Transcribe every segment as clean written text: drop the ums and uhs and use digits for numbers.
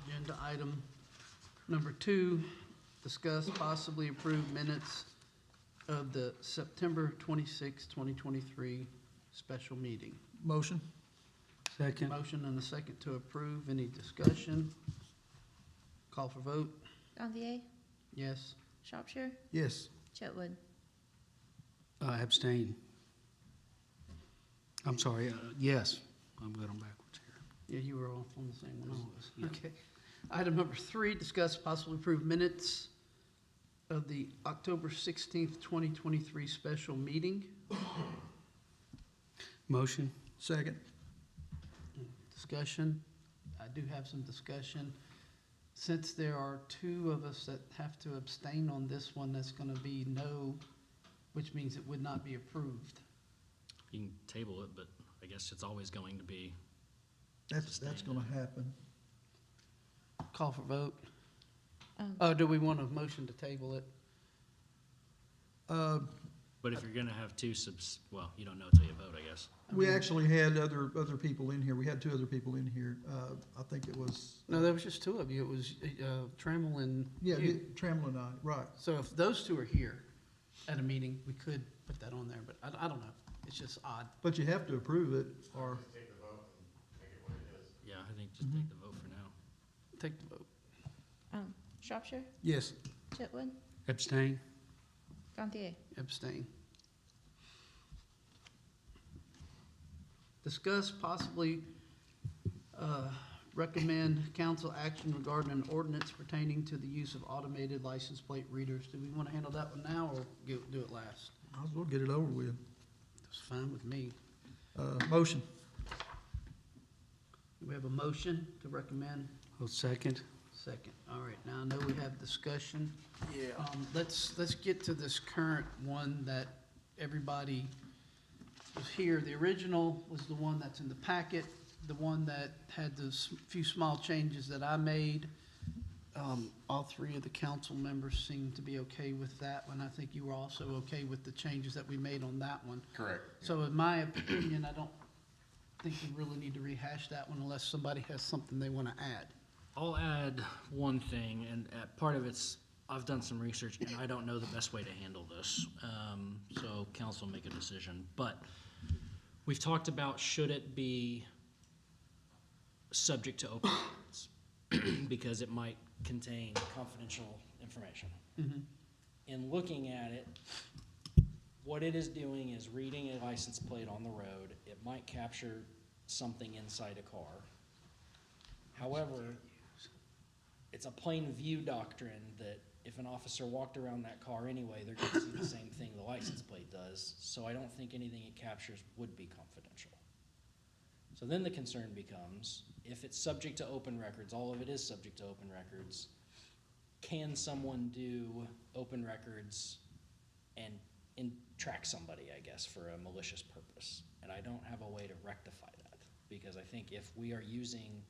Agenda item number 2, discuss possibly approve minutes of the September 26, 2023 special meeting. Motion. Second. Motion and a second to approve. Any discussion? Call for vote. Gantier, Yes. Shropshire, Yes. Chetwood. Abstain. I'm sorry, yes. I'm good on backwards here. Yeah, you were all on the same one I was. Yeah. Okay. Item number 3, discuss possibly approve minutes of the October 16th, 2023 special meeting. Motion. Second. Discussion. I do have some discussion. Since there are 2 of us that have to abstain on this one, that's going to be no, which means it would not be approved. You can table it, but I guess it's always going to be. That's gonna happen. Call for vote. Do we want a motion to table it? But if you're gonna have 2 well, you don't know until you vote, I guess. We actually had other people in here. We had 2 other people in here. I think it was. No, there was just 2 of you. It was Trammell and Yeah, you. Trammell and I, right. So if those 2 are here at a meeting, we could put that on there, but I don't know. It's just odd. But you have to approve it, or, Take the vote and make it what it is. Yeah, I think just take the vote for now. Take the vote. Shropshire, yes. Chetwood, Abstain. Gantier. Abstain. Discuss possibly recommend council action regarding an ordinance pertaining to the use of automated license plate readers. Do we want to handle that one now or do it last? Might as well get it over with. It's fine with me. Motion. We have a motion to recommend. Oh, second. Second. All right, now I know we have discussion. Yeah. Let's get to this current one that everybody was here. The original was the one that's in the packet, the one that had those few small changes that I made. All 3 of the council members seemed to be okay with that one. I think you were also okay with the changes that we made on that one. Correct. So in my opinion, I don't think we really need to rehash that one unless somebody has something they want to add. I'll add one thing, and part of it's, I've done some research, and I don't know the best way to handle this. So council make a decision. But we've talked about, should it be subject to open records? Because it might contain confidential information. Mm-hmm. In looking at it, what it is doing is reading a license plate on the road. It might capture something inside a car. However, it's a plain view doctrine that if an officer walked around that car anyway, they're going to see the same thing the license plate does. So I don't think anything it captures would be confidential. So then the concern becomes, if it's subject to open records, all of it is subject to open records, can someone do open records and track somebody, I guess, for a malicious purpose? And I don't have a way to rectify that, because I think if we are using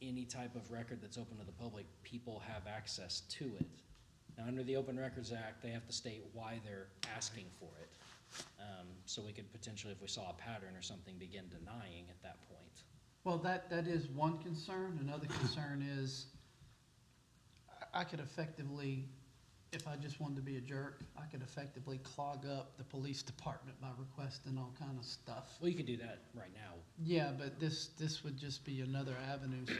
any type of record that's open to the public, people have access to it. Now, under the Open Records Act, they have to state why they're asking for it. So we could potentially, if we saw a pattern or something, begin denying at that point. Well, that is one concern. Another concern is I could effectively, if I just wanted to be a jerk, I could effectively clog up the police department by requesting all kind of stuff. Well, you could do that right now. Yeah, but this would just be another avenue. So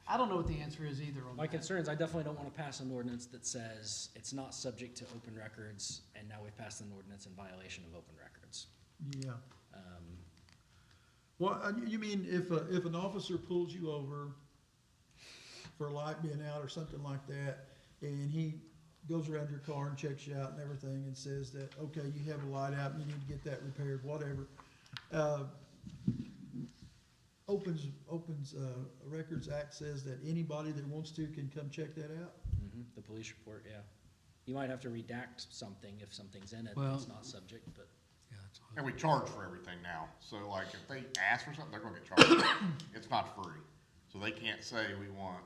I don't know what the answer is either on My that. concerns, I definitely don't want to pass an ordinance that says it's not subject to open records, and now we've passed an ordinance in violation of open records. Yeah. Well, you mean if an officer pulls you over for a light being out or something like that, and he goes around your car and checks you out and everything and says that, okay, you have a light out and you need to get that repaired, whatever. Opens Records Act says that anybody that wants to can come check that out? The police report, yeah. You might have to redact something if something's in it Well- that's not subject, but. Yeah, it's all. And we charge for everything now. So like if they ask for something, they're gonna get charged. It's not free. So they can't say we want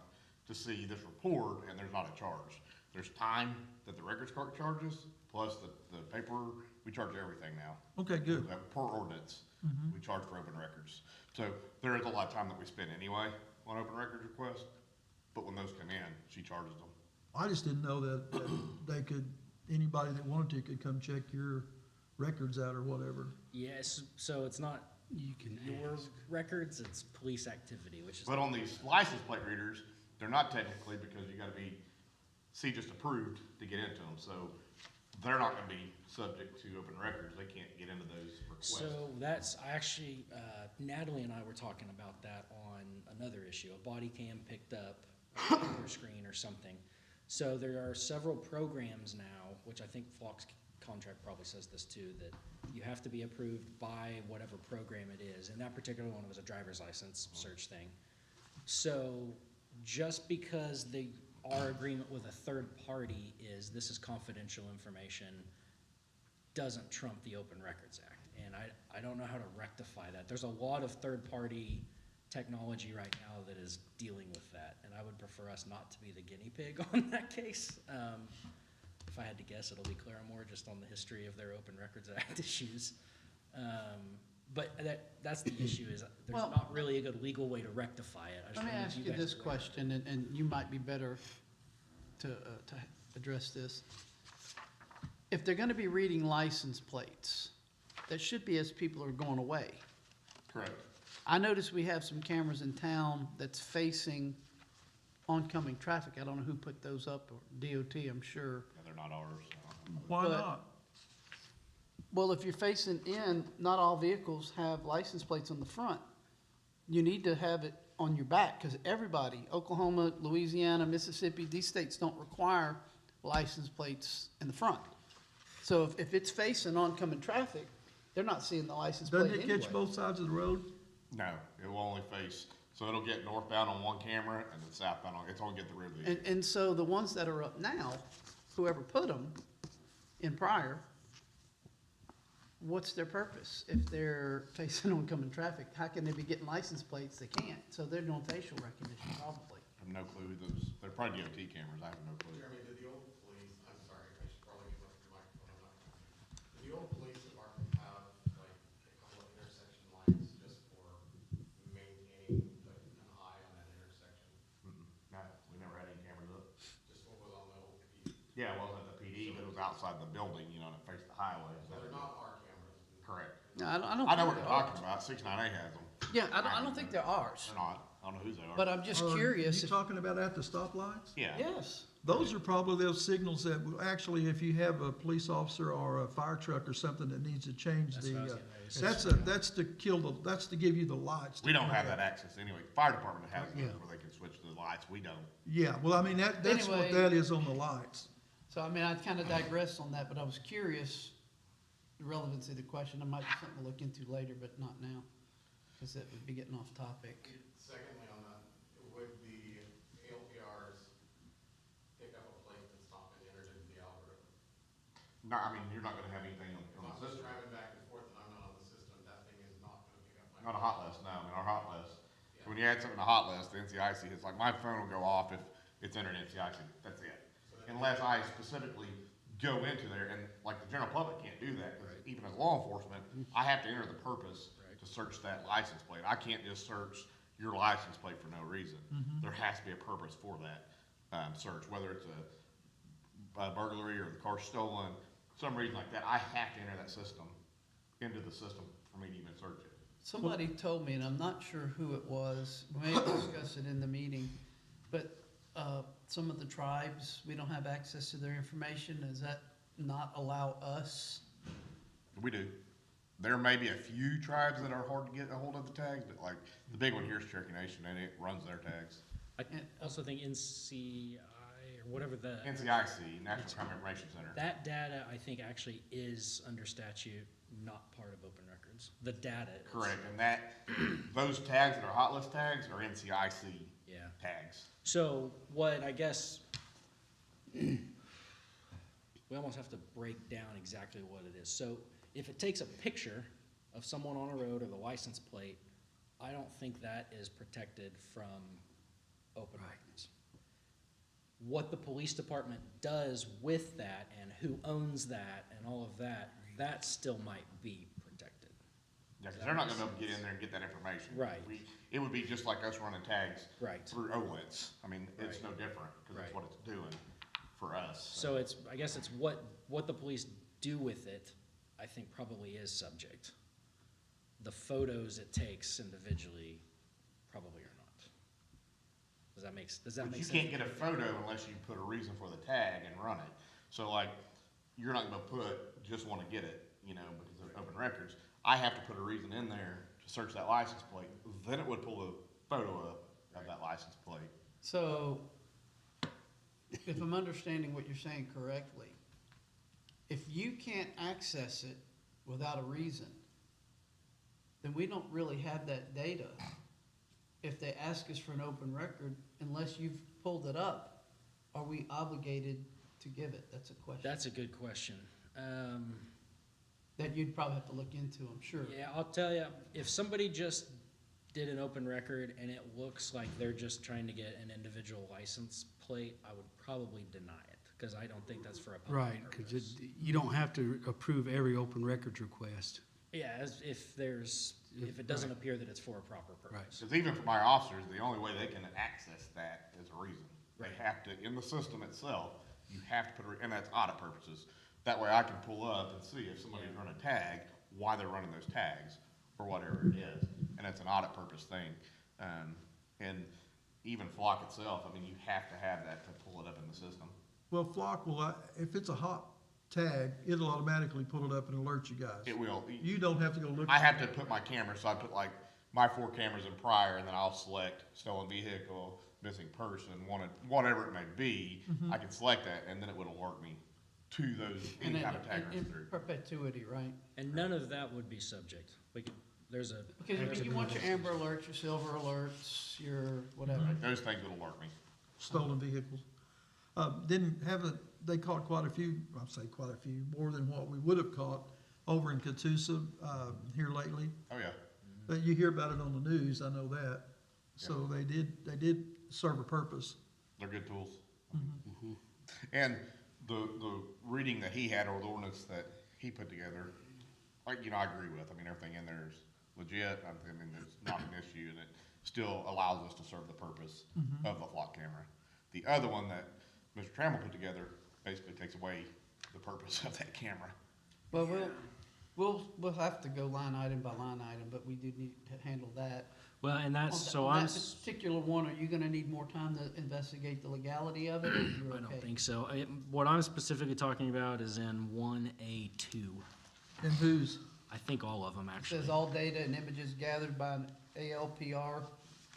to see this report and there's not a charge. There's time that the records clerk charges, plus the paper, we charge everything now. Okay, good. Per ordinance. We charge for open records. So there is a lot of time that we spend anyway on open records requests, but when those come in, she charges them. I just didn't know that they could, anybody that wanted to could come check your records out or whatever. Yes, so it's not You can your ask. records, it's police activity, which is. But on these license plate readers, they're not technically, because you gotta be just approved to get into them, so they're not gonna be subject to open records, they can't get into those requests. So that's, I actually, Natalie and I were talking about that on another issue, a body cam picked up a computer screen or something. So there are several programs now, which I think Flock's contract probably says this too, that you have to be approved by whatever program it is. And that particular one was a driver's license search thing. So just because our agreement with a third party is this is confidential information doesn't trump the Open Records Act. And I don't know how to rectify that. There's a lot of third-party technology right now that is dealing with that, and I would prefer us not to be the guinea pig on that case. If I had to guess, it'll be Claremore, just on the history of their Open Records Act issues. But that's the issue, is there's Well, not really a good legal way to rectify it. I just Let me wondered if ask you guys this were aware of it. question, and you might be better to address this. If they're gonna be reading license plates, that should be as people are going away. Correct. I notice we have some cameras in town that's facing oncoming traffic. I don't know who put those up, or DOT, I'm sure. Yeah, they're not ours, so. Why But- not? Well, if you're facing in, not all vehicles have license plates on the front. You need to have it on your back, because everybody, Oklahoma, Louisiana, Mississippi, these states don't require license plates in the front. So if it's facing oncoming traffic, they're not seeing the license plate Doesn't it anyway. catch both sides of the road? No, it will only face, so it'll get northbound on one camera and then southbound on, it's only get the rear view. And so the ones that are up now, whoever put them in Pryor, what's their purpose? If they're facing oncoming traffic, how can they be getting license plates? They can't. So they're doing facial recognition probably. I have no clue who those, they're probably DOT cameras, I have no clue. Jeremy, did the old police, I'm sorry, I should probably give up the microphone, I'm not. Did the old police department have like a couple of intersection lights just for maintaining like an eye on that intersection? No, we never had any cameras up. Just what was on the old PD? Yeah, it wasn't at the PD, but it was outside the building, you know, and it faced the highway. So they're not our cameras? Correct. No, I don't I know think what they you're are. talking about, 69A has them. Yeah, I don't think they're ours, They're not, I don't know whose they are. but I'm just Are curious. You if- talking about at the stoplights? Yeah. Yes. Those are probably those signals that, actually, if you have a police officer or a fire truck or something that needs to change That's what I was the, getting ready to say. that's to give you the lights. We don't have that access anyway. Fire department has those Yeah. where they can switch to the lights, we don't. Yeah, well, I mean, that's what Anyway. that is on the lights. So, I mean, I kind of digressed on that, but I was curious, the relevancy of the question. It might be something to look into later, but not now, because it would be getting off topic. Secondly on that, would the ALPRs pick up a plate that's not been entered into the algorithm? No, I mean, you're not gonna have anything on If the I'm just system. driving back and forth and I'm not on the system, that thing is not gonna pick up my. Not a hot list, no, I mean, our hot list. So when you add something to hot list, the NCIC, it's like my phone will go off if it's entered NCIC, that's it. Unless I specifically go into there, and like the general public can't do that, 'cause even as law enforcement, I have to enter the purpose to search that license plate. I can't just search your license plate for no reason. There has to be a purpose for that, search, whether it's a burglary or the car stolen, some reason like that, I have to enter that system, into the system for me to even search it. Somebody told me, and I'm not sure who it was, we may discuss it in the meeting, but some of the tribes, we don't have access to their information. Does that not allow us? We do. There may be a few tribes that are hard to get a hold of the tags, but like, the big one here is Cherokee Nation, and it runs their tags. I also think NCI, or whatever the. NCIC, National Crime Information Center. That data, I think, actually is under statute, not part of open records. The data is. Correct, and that, those tags that are hot list tags are NCIC Yeah. tags. So what I guess, we almost have to break down exactly what it is. So if it takes a picture of someone on a road or the license plate, I don't think that is protected from open records. What the police department does with that and who owns that and all of that, that still might be protected. Yeah, cause they're not gonna be able to get in there and get that information. Right. It would be just like us running tags. Right. Through Ordinance. I mean, it's Right. no different, cause that's Right. what it's doing for us. So it's, I guess it's what the police do with it, I think probably is subject. The photos it takes individually probably are not. Does that make But sense? you can't get a photo unless you put a reason for the tag and run it. So like, you're not gonna put, just wanna get it, you know, because they're open records. I have to put a reason in there to search that license plate, then it would pull a photo up of that license plate. So, if I'm understanding what you're saying correctly, if you can't access it without a reason, then we don't really have that data. If they ask us for an open record, unless you've pulled it up, are we obligated to give it? That's a question. That's a good question. That you'd probably have to look into, I'm sure. Yeah, I'll tell you, if somebody just did an open record and it looks like they're just trying to get an individual license plate, I would probably deny it, because I don't think that's for a public Right, because purpose. you don't have to approve every open records request. Yeah, if it doesn't appear that it's for a proper Right. purpose. Because even for my officers, the only way they can access that is a reason. They Right. have to, in the system itself, you have to put, and that's audit purposes. That way I can pull up and see if somebody's run a tag, why they're running those tags, or whatever it is. And it's an audit purpose thing. And even Flock itself, I mean, you have to have that to pull it up in the system. Well, Flock will, if it's a hot tag, it'll automatically pull it up and alert you guys. It will. You don't have to go look. I have to put my camera, so I put like my 4 cameras in Pryor, and then I'll select stolen vehicle, missing person, wanted, whatever it may be. I can select that, and then it would alert me to those, And any kind of tag in runs through. perpetuity, right? And none of that would be subject. There's a. Because you want your Amber Alerts, your Silver Alerts, your whatever. Right, those things would alert me. Stolen vehicles. They caught quite a few, I'll say quite a few, more than what we would have caught over in Catoosa, here lately. Oh, yeah. But you hear about it on the news, I know that. So they did serve a purpose. They're good tools. And the reading that he had, or the ordinance that he put together, like, you know, I agree with. I mean, everything in there is legit. I mean, it's not an issue, and it still allows us to serve the purpose of the flock camera. The other one that Mr. Trammell put together basically takes away the purpose of that camera. Well, we'll have to go line item by line item, but we do need to handle that. Well, and that's, so On I'm, that particular one, are you gonna need more time to investigate the legality of it, or you're I okay? don't think so. What I'm specifically talking about is in 1A2. And whose? I think all of them, It actually. says all data and images gathered by an ALPR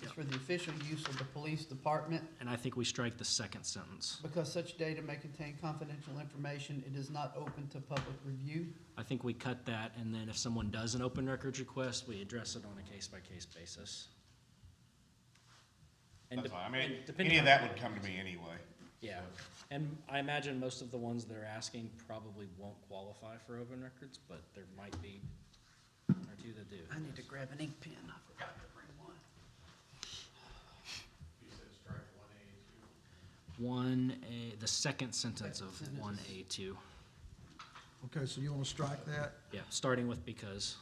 is for the official use of the police department. And I think we strike the second sentence. Because such data may contain confidential information, it is not open to public review. I think we cut that, and then if someone does an open records request, we address it on a case-by-case basis. And That's de- fine. I mean, and depending any of on- that would come to me anyway. Yeah, and I imagine most of the ones that are asking probably won't qualify for open records, but there might be one or two that do. I need to grab an ink pen, I forgot to bring one. You said strike 1A2. The second sentence of Second sentence. 1A2. Okay, so you wanna strike that? Yeah, starting with because.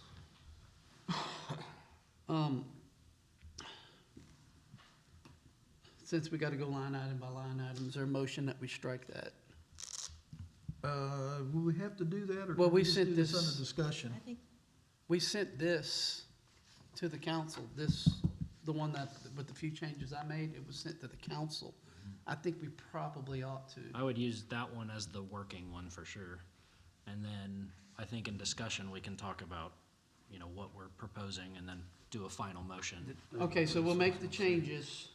Since we gotta go line item by line item, is there a motion that we strike that? Will we have to do that, or Well, can we we just sent do this this- under discussion? I think, We sent this to the council, the one that, with the few changes I made, it was sent to the council. I think we probably ought to. I would use that one as the working one for sure. And then I think in discussion, we can talk about, you know, what we're proposing and then do a final motion. Okay, so we'll make the changes,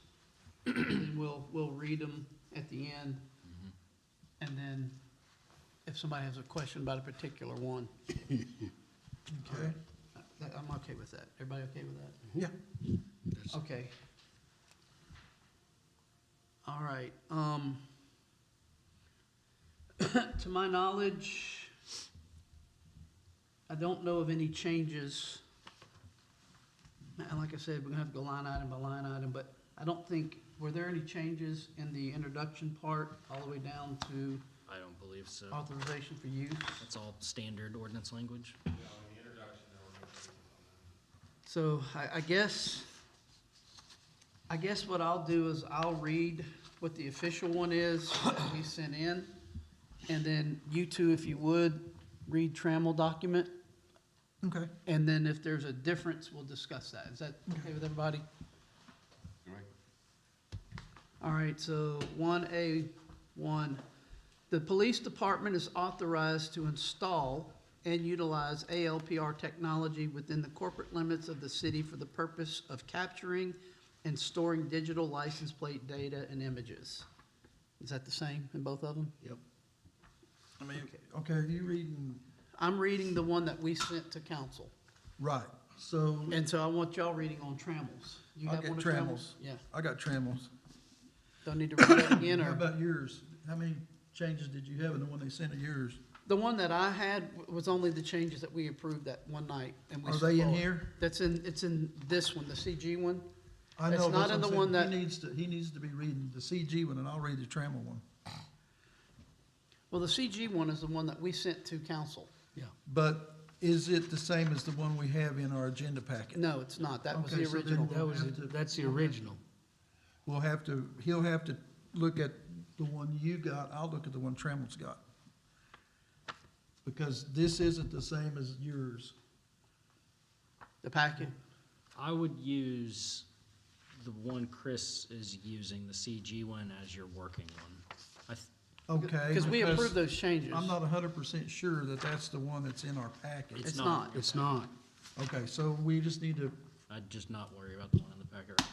and we'll read them at the end. And then if somebody has a question about a particular one, Okay, I'm okay with that. Everybody okay with that? yeah. Okay. All right, to my knowledge, I don't know of any changes. And like I said, we're gonna have to go line item by line item, but I don't think, were there any changes in the introduction part all the way down to I don't believe so. authorization for use? That's all standard ordinance language. Yeah, in the introduction, there were no changes on So I guess what I'll do is I'll read what the official one is that we sent in. And then you two, if you would, read Trammell document. Okay. And then if there's a difference, we'll discuss that. Is that okay with everybody? All right, so 1A1, the police department is authorized to install and utilize ALPR technology within the corporate limits of the city for the purpose of capturing and storing digital license plate data and images. Is that the same in both of them? Yep. I mean, okay, are you reading, I'm reading the one that we sent to council. right, so And so I want y'all reading on Trammell's. You I'll have get one of Trammell's. Yeah. I got Trammell's. Do I need to read that again, How or? about yours? How many changes did you have in the one they sent of yours? The one that I had was only the changes that we approved that one night, and we. Are they in saw it. here? It's in this one, the CG one. I It's know, not that's in what the I'm one saying. that- He needs to be reading the CG one, and I'll read the Trammell one. Well, the CG one is the one that we sent to council. Yeah. But is it the same as the one we have in our agenda packet? No, it's not. That was Okay, the so then original. we'll That was, have to- that's the original. We'll have to, he'll have to look at the one you got, I'll look at the one Trammell's got. Because this isn't the same as yours. The packet. I would use the one Chris is using, the CG one, as your working one. Okay. Because we approved those changes. I'm not 100% sure that that's the one that's in our packet. It's not. It's not. Okay, so we just need to, I'd just not worry about the one in the packet right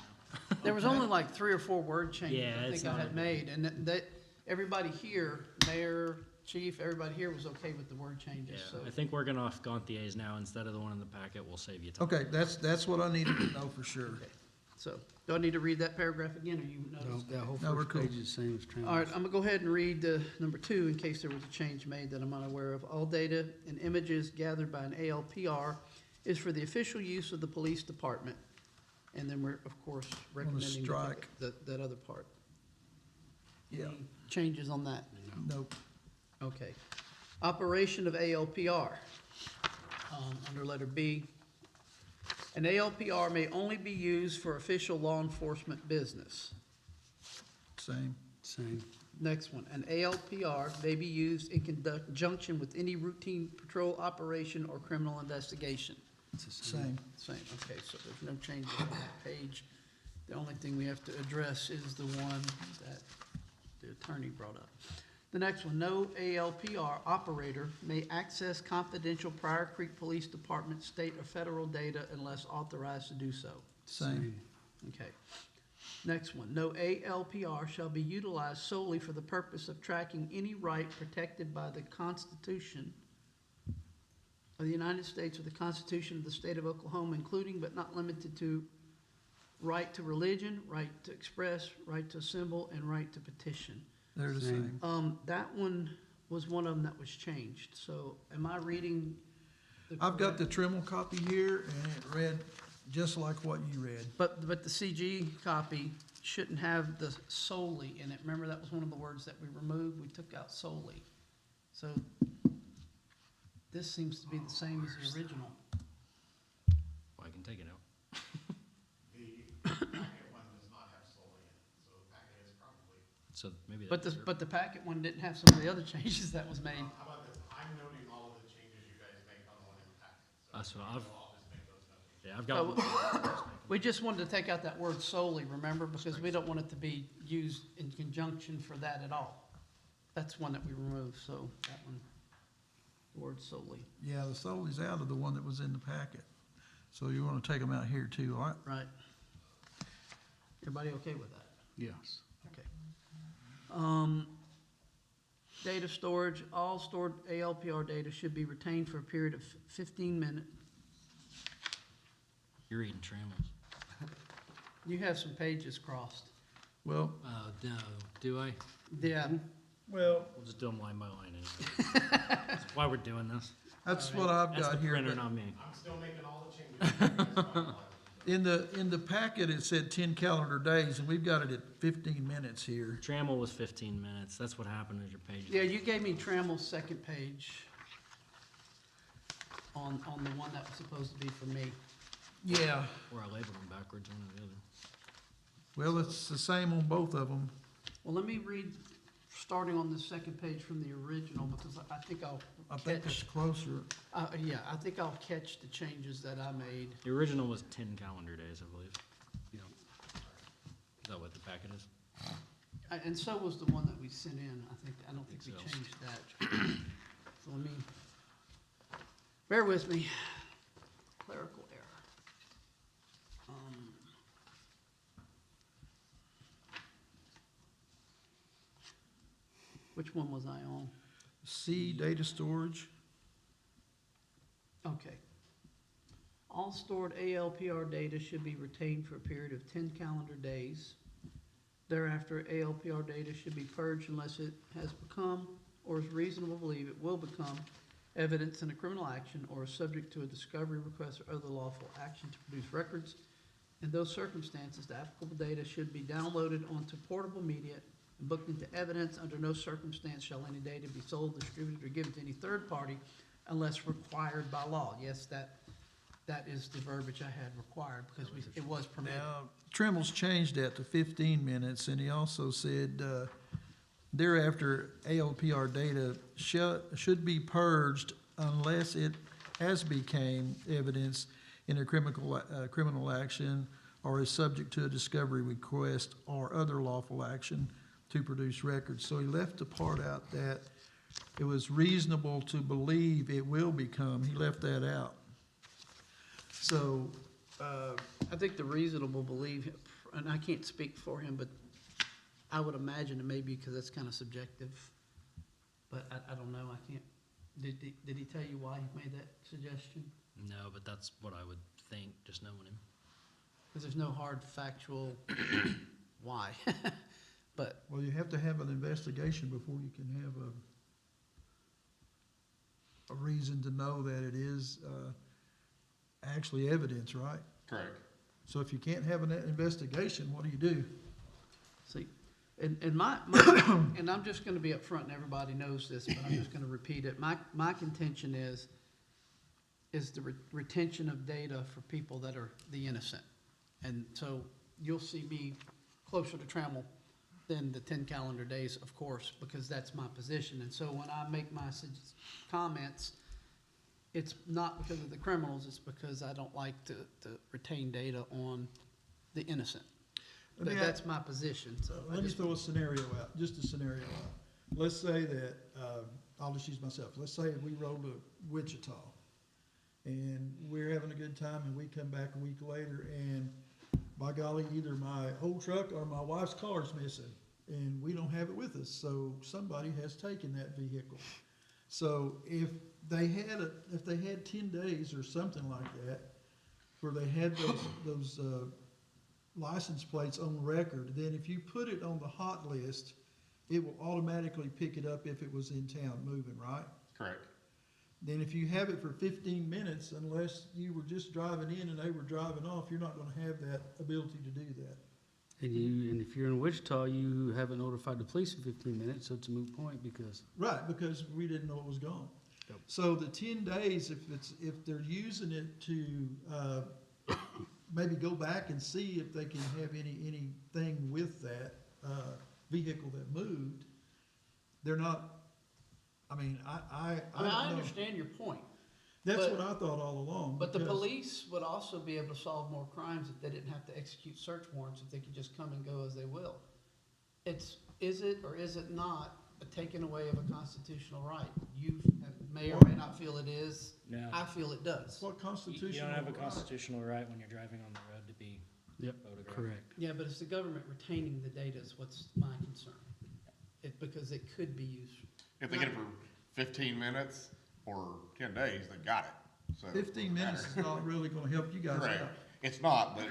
now. There was only like 3 or 4 word changes Yeah, I it's think I not had a- made, and that, everybody here, mayor, chief, everybody here was okay with the word changes, so. Yeah, I think working off Gauntier's now instead of the one in the packet will save you time. okay, that's what I needed to know for sure. Okay. So, do I need to read that paragraph again, or you No, noticed? that whole No, we're first cool. page is the same as Trammell's. All right, I'm gonna go ahead and read number 2 in case there was a change made that I'm unaware of. All data and images gathered by an ALPR is for the official use of the police department. And then we're, of course, recommending strike. that other part. Yeah. Any changes on that? Nope. Okay. Operation of ALPR, under letter B. An ALPR may only be used for official law enforcement business. Same. Same. Next one, an ALPR may be used in conjunction with any routine patrol operation or criminal investigation. It's the same. Same. Same, okay, so there's no changes on that page. The only thing we have to address is the one that the attorney brought up. The next one, no ALPR operator may access confidential Pryor Creek Police Department, state or federal data unless authorized to do so. Same. Okay. Next one, no ALPR shall be utilized solely for the purpose of tracking any right protected by the Constitution of the United States or the Constitution of the State of Oklahoma, including but not limited to right to religion, right to express, right to assemble, and right to petition. They're the Same. same. That one was one of them that was changed, so am I reading? I've got the correct- Trammell copy here, and it read just like what you read. But the CG copy shouldn't have the solely in it. Remember, that was one of the words that we removed. We took out solely. So this seems to be the same as the original. Well, I can take it out. The packet one does not have solely in it, so the packet is probably, So maybe But that's. the packet one didn't have some of the other changes that was made. how about this, I'm noting all of the changes you guys make on the one in the packet. So That's what I've, I'll just make those notes. yeah, I've got. We just wanted to take out that word solely, remember, because we don't want it to be used in conjunction for that at all. That's one that we removed, so that one, the word solely, Yeah, the solely's out of the one that was in the packet. So you want to take them out here too, all right? right? Everybody okay with that? Yes. Okay. Data storage, all stored ALPR data should be retained for a period of 15 minutes. You're reading Trammell's. You have some pages crossed. Well, Oh, no, do I? Yeah, well, We'll just do them line by line anyway. That's why we're doing this. that's what I've That's the got here. printer, but not me. I'm still making all the changes. You guys finalize. In the packet, it said 10 calendar days, and we've got it at 15 minutes here. Trammell was 15 minutes. That's what happened as your page. yeah, you gave me Trammell's second page on the one that was supposed to be for me. Yeah, Or I labeled them backwards, one or the other. well, it's the same on both of them. Well, let me read, starting on the second page from the original, because I think I'll I think it's catch, closer. yeah, I think I'll catch the changes that I made. The original was 10 calendar days, I believe. You know, is that what the packet is? And so was the one that we sent in, I don't think we Think so. changed that. So let me, bear with me, clerical error. Which one was I on? C, data storage. Okay. All stored ALPR data should be retained for a period of 10 calendar days. Thereafter, ALPR data should be purged unless it has become, or is reasonable to believe it will become, evidence in a criminal action or is subject to a discovery request or other lawful action to produce records. In those circumstances, the applicable data should be downloaded onto portable media and booked into evidence. Under no circumstance shall any data be sold, distributed, or given to any third party unless required by law. Yes, that is the verbiage I had required, because it was permitted. Now, Trimmel's changed that to 15 minutes, and he also said, thereafter, ALPR data should be purged unless it has became evidence in a criminal action or is subject to a discovery request or other lawful action to produce records. So he left the part out that it was reasonable to believe it will become. He left that out. So, I think the reasonable belief, and I can't speak for him, but I would imagine it may be because it's kind of subjective. But I don't know, I can't, did he tell you why he made that suggestion? No, but that's what I would think, just knowing him. Because there's no hard factual why. But, well, you have to have an investigation before you can have a reason to know that it is actually evidence, right? Correct. So if you can't have an investigation, what do you do? see, and and I'm just gonna be upfront, and everybody knows this, but I'm just gonna repeat it. My contention is the retention of data for people that are the innocent. And so you'll see me closer to Trammell than the 10 calendar days, of course, because that's my position. And so when I make my comments, it's not because of the criminals, it's because I don't like to retain data on the innocent. Let But me that's my position, so I Let me just, throw a scenario out, just a scenario out. Let's say that, I'll just use myself. Let's say we roll to Wichita and we're having a good time and we come back a week later and by golly, either my old truck or my wife's car is missing and we don't have it with us. So somebody has taken that vehicle. So if they had 10 days or something like that, where they had those license plates on record, then if you put it on the hot list, it will automatically pick it up if it was in town moving, right? Correct. Then if you have it for 15 minutes, unless you were just driving in and they were driving off, you're not gonna have that ability to do that. And if you're in Wichita, you haven't notified the police in 15 minutes, so it's a moot point because Right, because we didn't know it was gone. Yep. So the 10 days, if they're using it to, maybe go back and see if they can have anything with that, vehicle that moved, they're not, I mean, I don't know. understand your point. That's but- what I thought all along. But the because- police would also be able to solve more crimes if they didn't have to execute search warrants, if they could just come and go as they will. Is it or is it not a taking away of a constitutional right? You may or may not feel it is. No. I feel it does. What You constitutional don't have a right? constitutional right when you're driving on the road to be Yep, photographed. correct. Yeah, but it's the government retaining the data is what's my concern. Because it could be used. If they get it for 15 minutes or 10 days, they got it. So it 15 doesn't minutes is matter. not really gonna help you guys Correct. out. It's not, but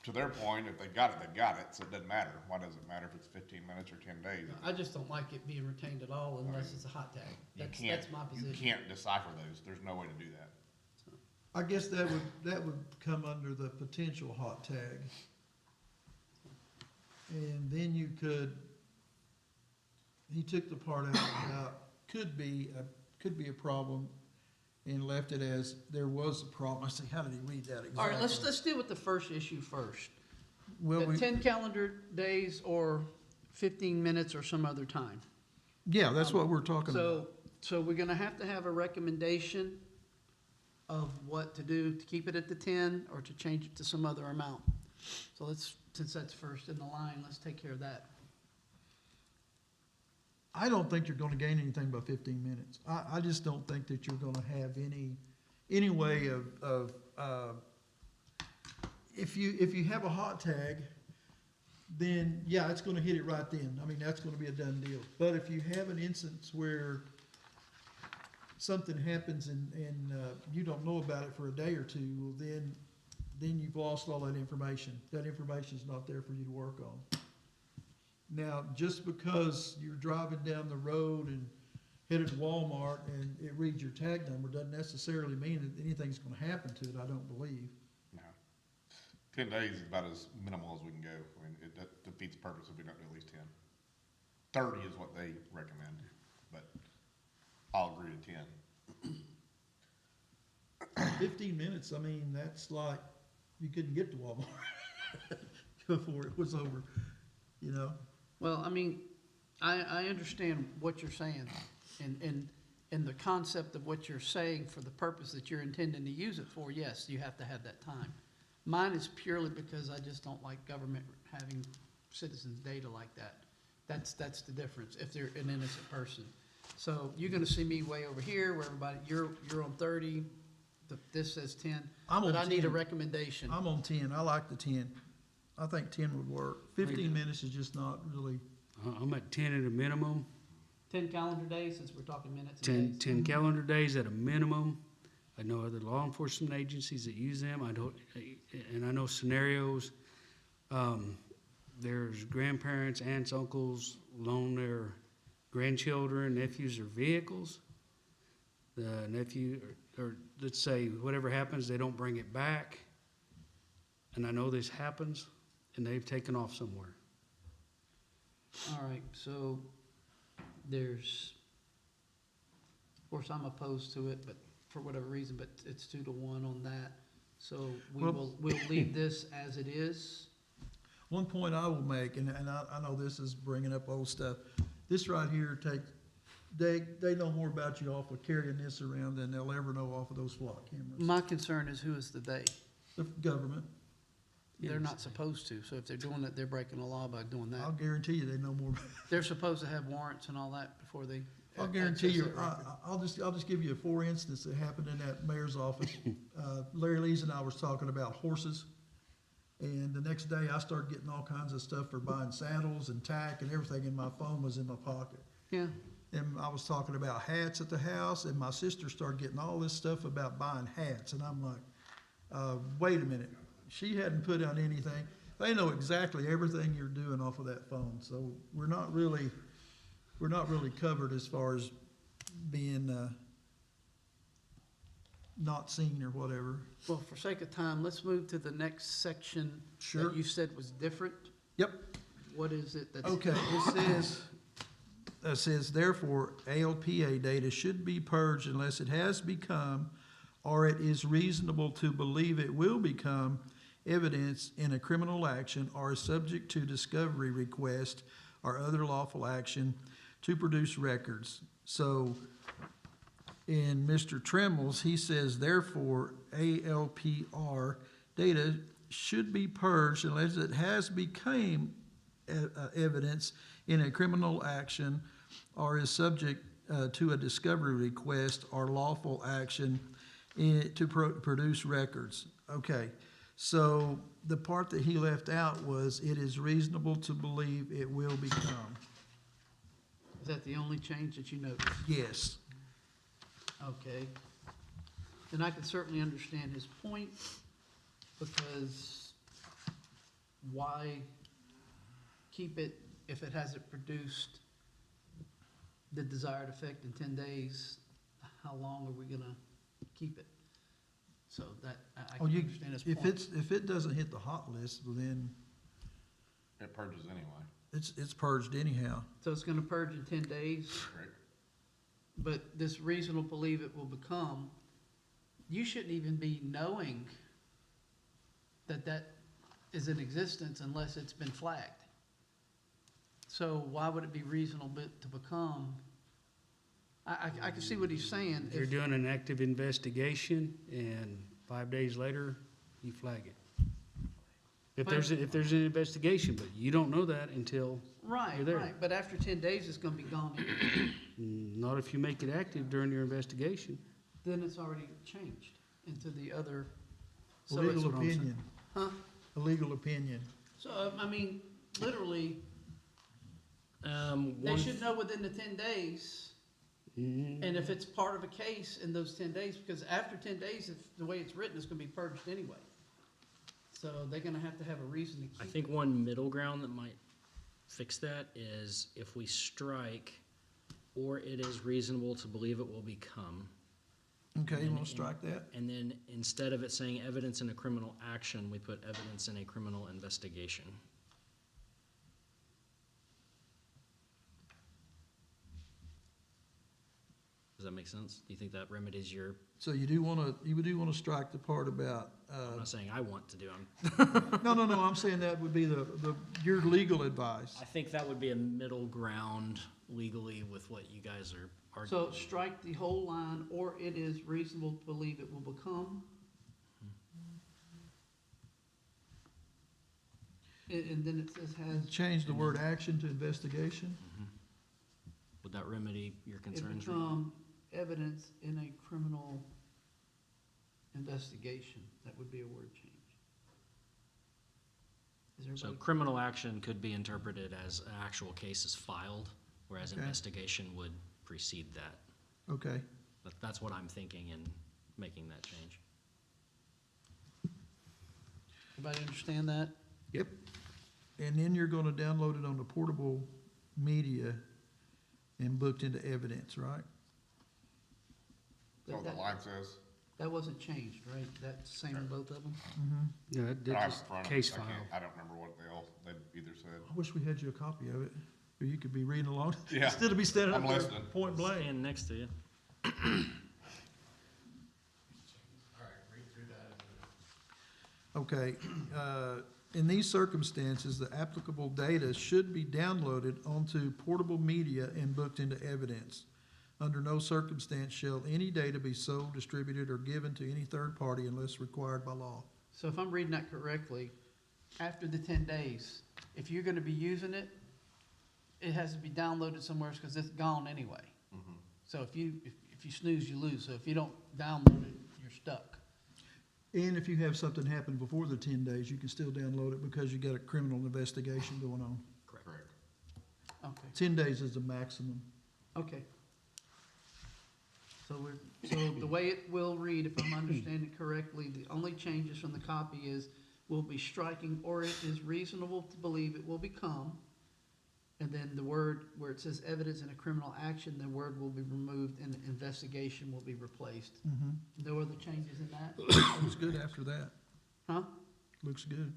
to their point, if they got it, they got it, so it doesn't matter. Why does it matter if it's 15 minutes or 10 days? I just don't like it being retained at all unless it's a hot tag. That's my You position. can't decipher those. There's no way to do that. I guess that would come under the potential hot tag. And then you could, he took the part out about could be a problem and left it as there was a problem. I say, how did he read that exactly? All right, let's deal with the first issue first. Well, The 10 calendar days or 15 minutes or some other time. yeah, that's what we're talking about. So we're gonna have to have a recommendation of what to do to keep it at the 10 or to change it to some other amount. So let's, since that's first in the line, let's take care of that. I don't think you're gonna gain anything by 15 minutes. I just don't think that you're gonna have any way of, if you have a hot tag, then, yeah, it's gonna hit it right then. I mean, that's gonna be a done deal. But if you have an instance where something happens and you don't know about it for a day or two, well, then you've lost all that information. That information's not there for you to work on. Now, just because you're driving down the road and headed to Walmart and it reads your tag number doesn't necessarily mean that anything's gonna happen to it, I don't believe. No. 10 days is about as minimal as we can go. I mean, it defeats the purpose if we don't do at least 10. 30 is what they recommend, but I'll agree to 10. 15 minutes, I mean, that's like, you couldn't get to Walmart before it was over, you know? Well, I mean, I understand what you're saying and the concept of what you're saying for the purpose that you're intending to use it for, yes, you have to have that time. Mine is purely because I just don't like government having citizens' data like that. That's the difference, if they're an innocent person. So you're gonna see me way over here where everybody, you're on 30, this says 10, I'm on but I need a 10. recommendation. I'm on 10, I like the 10. I think 10 would work. 15 minutes is just not really, I'm at 10 at a minimum, 10 calendar days, since we're talking minutes and 10 days. calendar days at a minimum. I know other law enforcement agencies that use them. And I know scenarios, there's grandparents, aunts, uncles loan their grandchildren, nephews, or vehicles. The nephew, or let's say whatever happens, they don't bring it back. And I know this happens, and they've taken off somewhere. All right, so there's, of course, I'm opposed to it, but for whatever reason, but it's 2-1 on that. So we'll leave this as it is. one point I will make, and I know this is bringing up old stuff. This right here they know more about you off of carrying this around than they'll ever know off of those flock cameras. My concern is who is the they? The government, They're not supposed to, so if they're doing it, they're breaking the law by doing I'll that. guarantee you they know more. They're supposed to have warrants and all that before they. I'll guarantee you, access that record. I'll just give you a 4 instance that happened in that mayor's office. Larry Lees and I was talking about horses. And the next day I started getting all kinds of stuff for buying saddles and tack and everything, and my phone was in my pocket. Yeah, And I was talking about hats at the house, and my sister started getting all this stuff about buying hats. And I'm like, wait a minute, she hadn't put on anything. They know exactly everything you're doing off of that phone. So we're not really covered as far as being not seen or whatever. well, for sake of time, let's move to the next section Sure. that you said was different. Yep. What is it that's? Okay, it says, therefore, ALPA data should be purged unless it has become, or it is reasonable to believe it will become, evidence in a criminal action or is subject to discovery request or other lawful action to produce records. So in Mr. Tremmels, he says, therefore, ALPR data should be purged unless it has become evidence in a criminal action or is subject to a discovery request or lawful action to produce records. Okay, so the part that he left out was, it is reasonable to believe it will become. Is that the only change that you noticed? Yes. Okay. Then I can certainly understand his point, because why keep it if it hasn't produced the desired effect in 10 days? How long are we gonna keep it? So that, I Oh, can you, understand his point. if it doesn't hit the hot list, then It purges anyway, it's purged anyhow. So it's gonna purge in 10 days, correct? but this reasonable believe it will become, you shouldn't even be knowing that that is in existence unless it's been flagged. So why would it be reasonable to become? I can see what he's saying. If you're doing an active investigation and 5 days later, you flag it. If there's an investigation, but you don't know that until, Right, you're there. right, but after 10 days, it's gonna be gone anyway. not if you make it active during your investigation. Then it's already changed into the other. A So legal it's, what I'm saying. opinion, huh? a legal opinion. So, I mean, literally, they One, should know within the 10 days. Mhm. And if it's part of a case in those 10 days, because after 10 days, if the way it's written, it's gonna be purged anyway. So they're gonna have to have a reason to keep I it. think one middle ground that might fix that is if we strike, or it is reasonable to believe it will become. Okay, you And- wanna strike that? And then instead of it saying evidence in a criminal action, we put evidence in a criminal investigation. Does that make sense? Do you think that remedies your, So you do wanna strike the part about, I'm not saying I want to do, I'm, no, I'm saying that would be your legal advice. I think that would be a middle ground legally with what you guys are arguing. So strike the whole line, or it is reasonable to believe it will become. And then it says has, Change the word action to investigation. Would that remedy your it concerns? become evidence in a criminal investigation. That would be a word change. Is So everybody, criminal action could be interpreted as an actual case is filed, whereas Okay. investigation would precede that. Okay, That's what I'm thinking in making that change. everybody understand that? yep. And then you're gonna download it on the portable media and booked into evidence, right? That's what the line says. That wasn't changed, right? That's the same in both of them? Yeah, I don't that's have it in just front of me. case I file. can't- I don't remember what they either said. I wish we had you a copy of it, or you could be reading along, Yeah, instead of me standing up I'm there listening. point blank. Stand next to you. All right, read through that and Okay, in these circumstances, the applicable data should be downloaded onto portable media and booked into evidence. Under no circumstance shall any data be sold, distributed, or given to any third party unless required by law. So if I'm reading that correctly, after the 10 days, if you're gonna be using it, it has to be downloaded somewhere because it's gone anyway. So if you snooze, you lose. So if you don't download it, you're stuck. And if you have something happen before the 10 days, you can still download it because you got a criminal investigation going on. Correct. Okay, 10 days is the maximum. okay. So the way it will read, if I'm understanding correctly, the only changes from the copy is we'll be striking, or it is reasonable to believe it will become. And then the word where it says evidence in a criminal action, the word will be removed and investigation will be replaced. No other changes in that? Looks good after that. Huh? Looks good.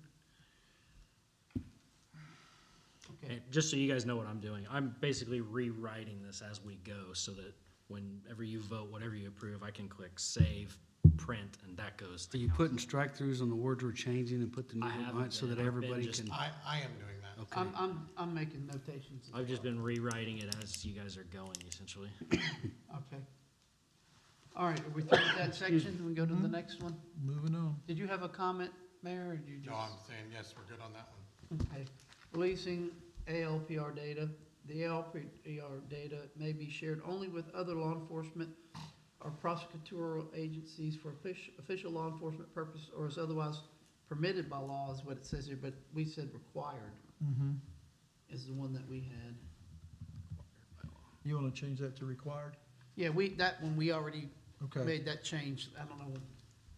Okay. And just so you guys know what I'm doing, I'm basically rewriting this as we go so that whenever you vote, whatever you approve, I can click save, print, and that goes Are to you putting strike throughs on the words we're changing and put the new I one on haven't it so been. that I've been everybody just- can? I am doing that. Okay. I'm making notations as I've just well. been rewriting it as you guys are going, essentially. Okay. All right, are we through with that section? We go to the next one? Moving on. Did you have a comment, Mayor, or did you just? No, I'm saying, yes, we're good on that one. Okay. Releasing ALPR data. The ALPR data may be shared only with other law enforcement or prosecutorial agencies for official law enforcement purpose or is otherwise permitted by law is what it says here, but we said required is the one that we had. You wanna change that to required? Yeah, that one, we already Okay. made that change. I don't know,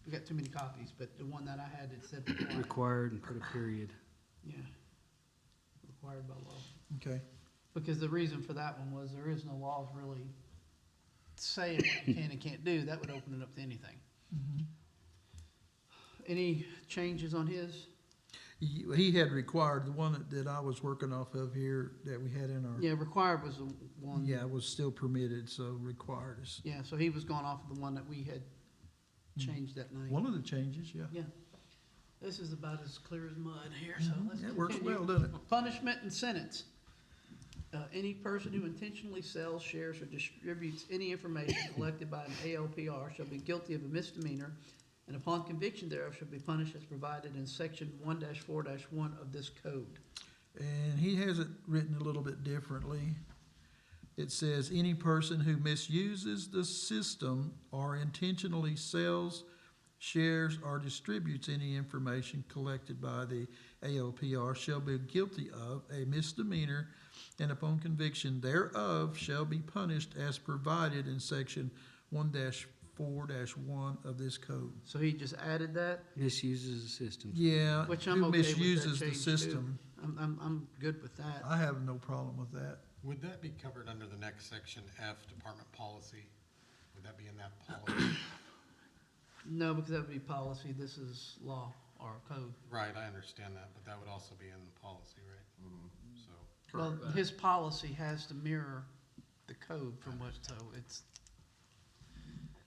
we got too many copies, but the one that I had, it said required. Required and put a period. Yeah. Required by law. Okay. Because the reason for that one was there is no laws really saying what you can and can't do. That would open it up to anything. Any changes on his? He had required, the one that I was working off of here that we had in our, Yeah, required was the one. yeah, was still permitted, so required is, Yeah, so he was going off of the one that we had changed that night. One of the changes, yeah. Yeah. This is about as clear as mud here, so let's It works continue. well, doesn't it? Punishment and sentence. Any person who intentionally sells, shares, or distributes any information collected by an ALPR shall be guilty of a misdemeanor, and upon conviction thereof shall be punished as provided in section 1-4-1 of this code. And he has it written a little bit differently. It says, any person who misuses the system or intentionally sells, shares, or distributes any information collected by the ALPR shall be guilty of a misdemeanor, and upon conviction thereof shall be punished as provided in section 1-4-1 of this code. So he just added that, Misuses the system. Yeah, which I'm who okay with that misuses the change, too. system. I'm good with that. I have no problem with that. Would that be covered under the next section, F, department policy? Would that be in that policy? No, because that would be policy, this is law or code. Right, I understand that, but that would also be in the policy, right? So, Well, his policy has to mirror the code from what, so it's,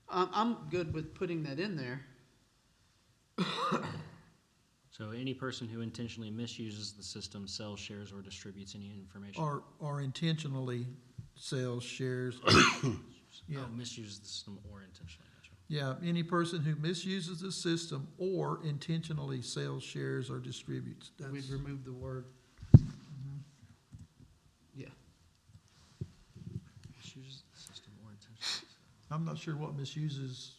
I'm good with putting that in there. So any person who intentionally misuses the system, sells, shares, or distributes any information. Or intentionally sells, shares. Yeah, Oh, misuses the system or intentionally, gotcha. yeah, any person who misuses the system or intentionally sells, shares, or distributes. We'd That's, remove the word, yeah. Misuses the system or intentionally. I'm not sure what misuses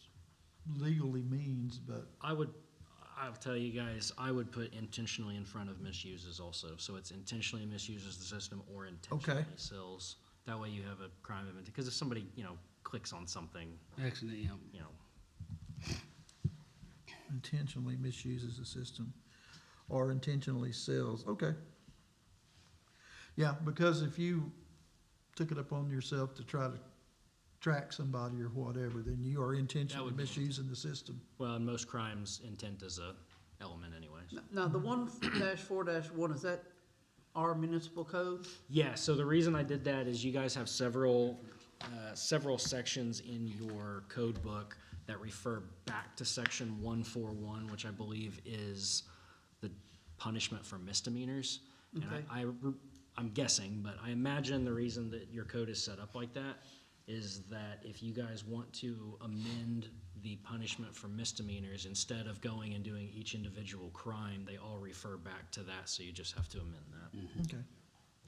legally means, but I'll tell you guys, I would put intentionally in front of misuses also. So it's intentionally misuses the system or intentionally sells. That way you have a crime of intent. Because if somebody, clicks on something, Accident, yeah. intentionally misuses the system or intentionally sells, okay. Yeah, because if you took it upon yourself to try to track somebody or whatever, then you are intentionally would be- misusing the system. well, in most crimes, intent is a element anyways. Now, the 1-4-1, is that our municipal code? Yeah, so the reason I did that is you guys have several sections in your code book that refer back to section 141, which I believe is the punishment for misdemeanors. And Okay. I'm guessing, but I imagine the reason that your code is set up like that is that if you guys want to amend the punishment for misdemeanors, instead of going and doing each individual crime, they all refer back to that, so you just have to amend that. Okay.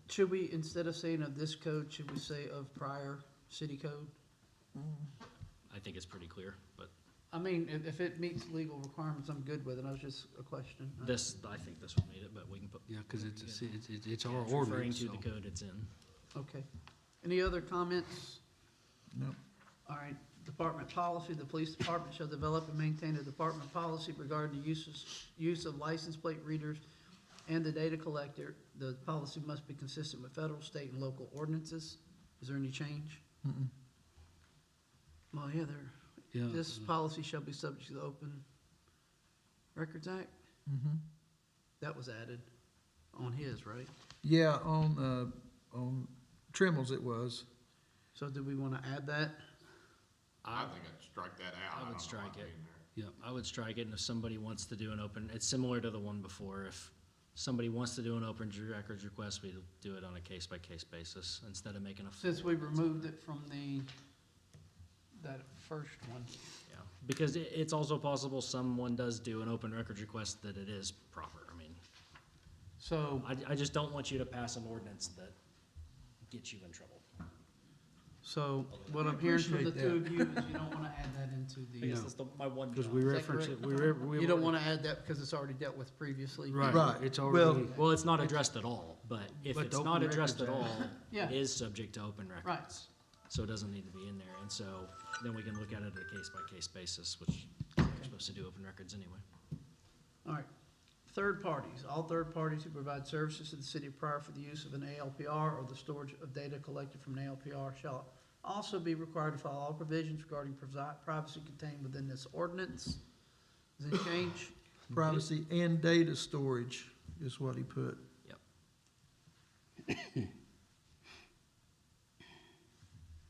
Should we, instead of saying of this code, should we say of prior city code? I think it's pretty clear, but I mean, if it meets legal requirements, I'm good with it, I was just a question. I think this would meet it, but we can put. Yeah, because it's our It's referring ordinance, to so. the code it's in. Okay. Any other comments? No. All right, department policy, the police department shall develop and maintain a department policy regarding the use of license plate readers and the data collector. The policy must be consistent with federal, state, and local ordinances. Is there any change? Mm-mm. Well, yeah, Yeah, this policy shall be subject to the Open Records Act. Mm-hmm. That was added on his, right? Yeah, on Trimmels it was. So do we want to add that? I think I'd strike that out. I would don't know strike why it. it's in there. I would strike it, and if somebody wants to do an open, it's similar to the one before. If somebody wants to do an open records request, we do it on a case-by-case basis instead of making a. Since we removed it from that first one. Yeah, because it's also possible someone does do an open records request that it is proper. I mean, So, I just don't want you to pass an ordinance that gets you in trouble. so what I'm hearing from the appreciate two of you is you don't want to add that into I guess the, that's my one Because job. we that reference it, correct? You don't want to add that because it's already dealt with previously? Right, Right. it's Well- already, Well, it's not addressed at all, but if But it's the not Open addressed at all, Records Yeah. it is subject to open records. Right. So it doesn't need to be in there, and so then we can look at it at a case-by-case basis, which we're supposed to do open records anyway. All right. Third parties, all third parties who provide services to the city of Pryor for the use of an ALPR or the storage of data collected from an ALPR shall also be required to follow all provisions regarding privacy contained within this ordinance. Does it change? Privacy and data storage is what he put. Yep.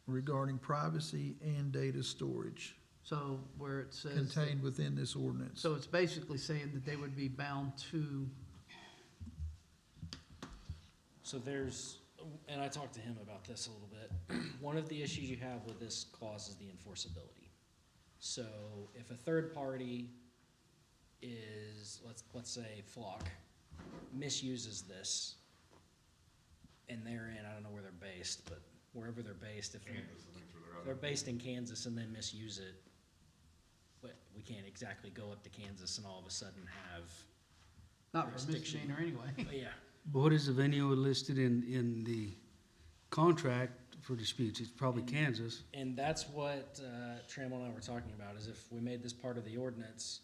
Regarding privacy and data storage. So where it says. contained within this ordinance. So it's basically saying that they would be bound to, So there's, and I talked to him about this a little bit. One of the issues you have with this clause is the enforceability. So if a third party is, let's say Flock, misuses this, and they're in, I don't know where they're based, but wherever they're based, if Kansas, I think, is where they're based in Kansas and then misuse it, but we can't exactly go up to Kansas and all of a sudden have, not for Jurisdiction. misdemeanor anyway. but yeah. What is the venue listed in the contract for disputes? It's probably Kansas. And that's what Trammell and I were talking about, is if we made this part of the ordinance,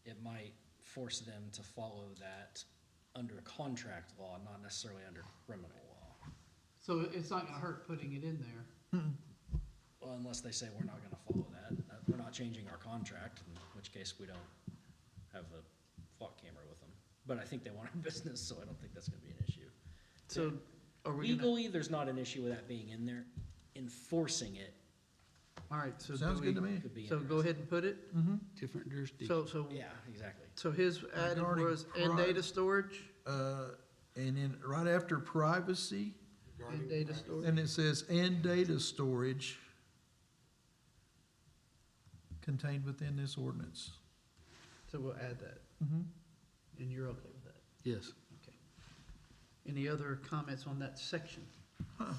it might force them to follow that under contract law, not necessarily under criminal law. So it's not gonna hurt putting it in there. Well, unless they say we're not gonna follow that, we're not changing our contract, in which case we don't have a flock camera with them. But I think they want our business, so I don't think that's gonna be an issue. So are we gonna, Legally, there's not an issue with that being in there. Enforcing it all right, so do Sounds good to we, me. could be so go ahead and put it? Different jurisdiction. So, Yeah, exactly. so his added Regarding was, and pri- data storage, And then right after privacy, and data storage. and it says, and data storage contained within this ordinance. So we'll add that, and you're okay with that? Yes. Okay. Any other comments on that section? Huh.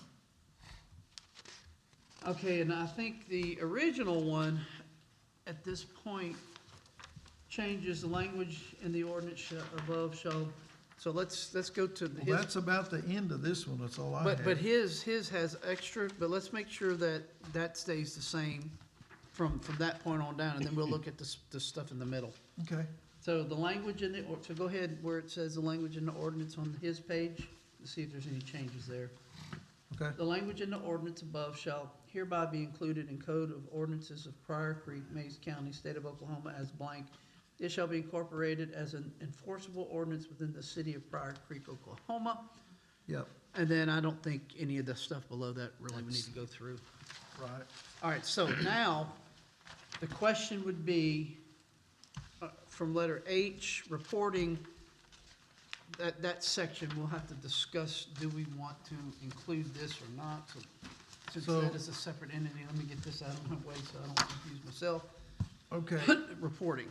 Okay, and I think the original one, at this point, changes the language in the ordinance above shall, so let's go to Well, his. that's about the end of this one, that's all I have. But his has extra, but let's make sure that that stays the same from that point on down, and then we'll look at the stuff in the middle. Okay, So the language in the, so go ahead where it says the language in the ordinance on his page, to see if there's any changes there. okay. The language in the ordinance above shall hereby be included in Code of Ordinances of Pryor Creek, Mays County, State of Oklahoma as blank. It shall be incorporated as an enforceable ordinance within the city of Pryor Creek, Oklahoma. Yep, And then I don't think any of the stuff below that really we need to go through. right. All right, so now, the question would be, from letter H, reporting, that section, we'll have to discuss, do we want to include this or not? So, since So- that is a separate entity, let me get this out of my way so I don't confuse myself. Okay, Reporting.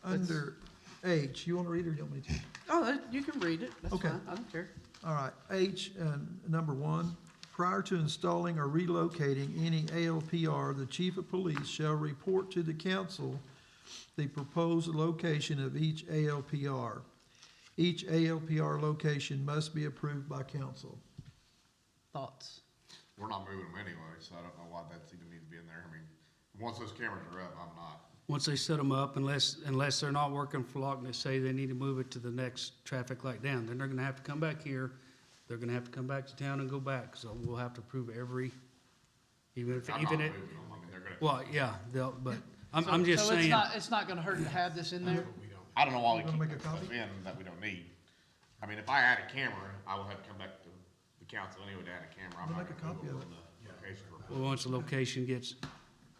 under H, you wanna read it or you want me to? Oh, you can read it, that's Okay. fine, I don't care. All right, H, number one, prior to installing or relocating any ALPR, the chief of police shall report to the council the proposed location of each ALPR. Each ALPR location must be approved by council. Thoughts? We're not moving them anyway, so I don't know why that's even need to be in there. I mean, once those cameras are up, I'm not. Once they set them up, unless they're not working for Lock and they say they need to move it to the next traffic light down, then they're gonna have to come back here. They're gonna have to come back to town and go back, so we'll have to approve every, even if, I'm not even it, moving them. I mean, they're gonna. well, yeah, but I'm just So saying. it's not gonna hurt to have this in there? I don't know why we You wanna keep make a putting stuff copy? in that we don't need. I mean, if I add a camera, I will have to come back to the council anyway to add a camera. I'm We'll not make a gonna move copy of them from the location report. Well, once the location gets,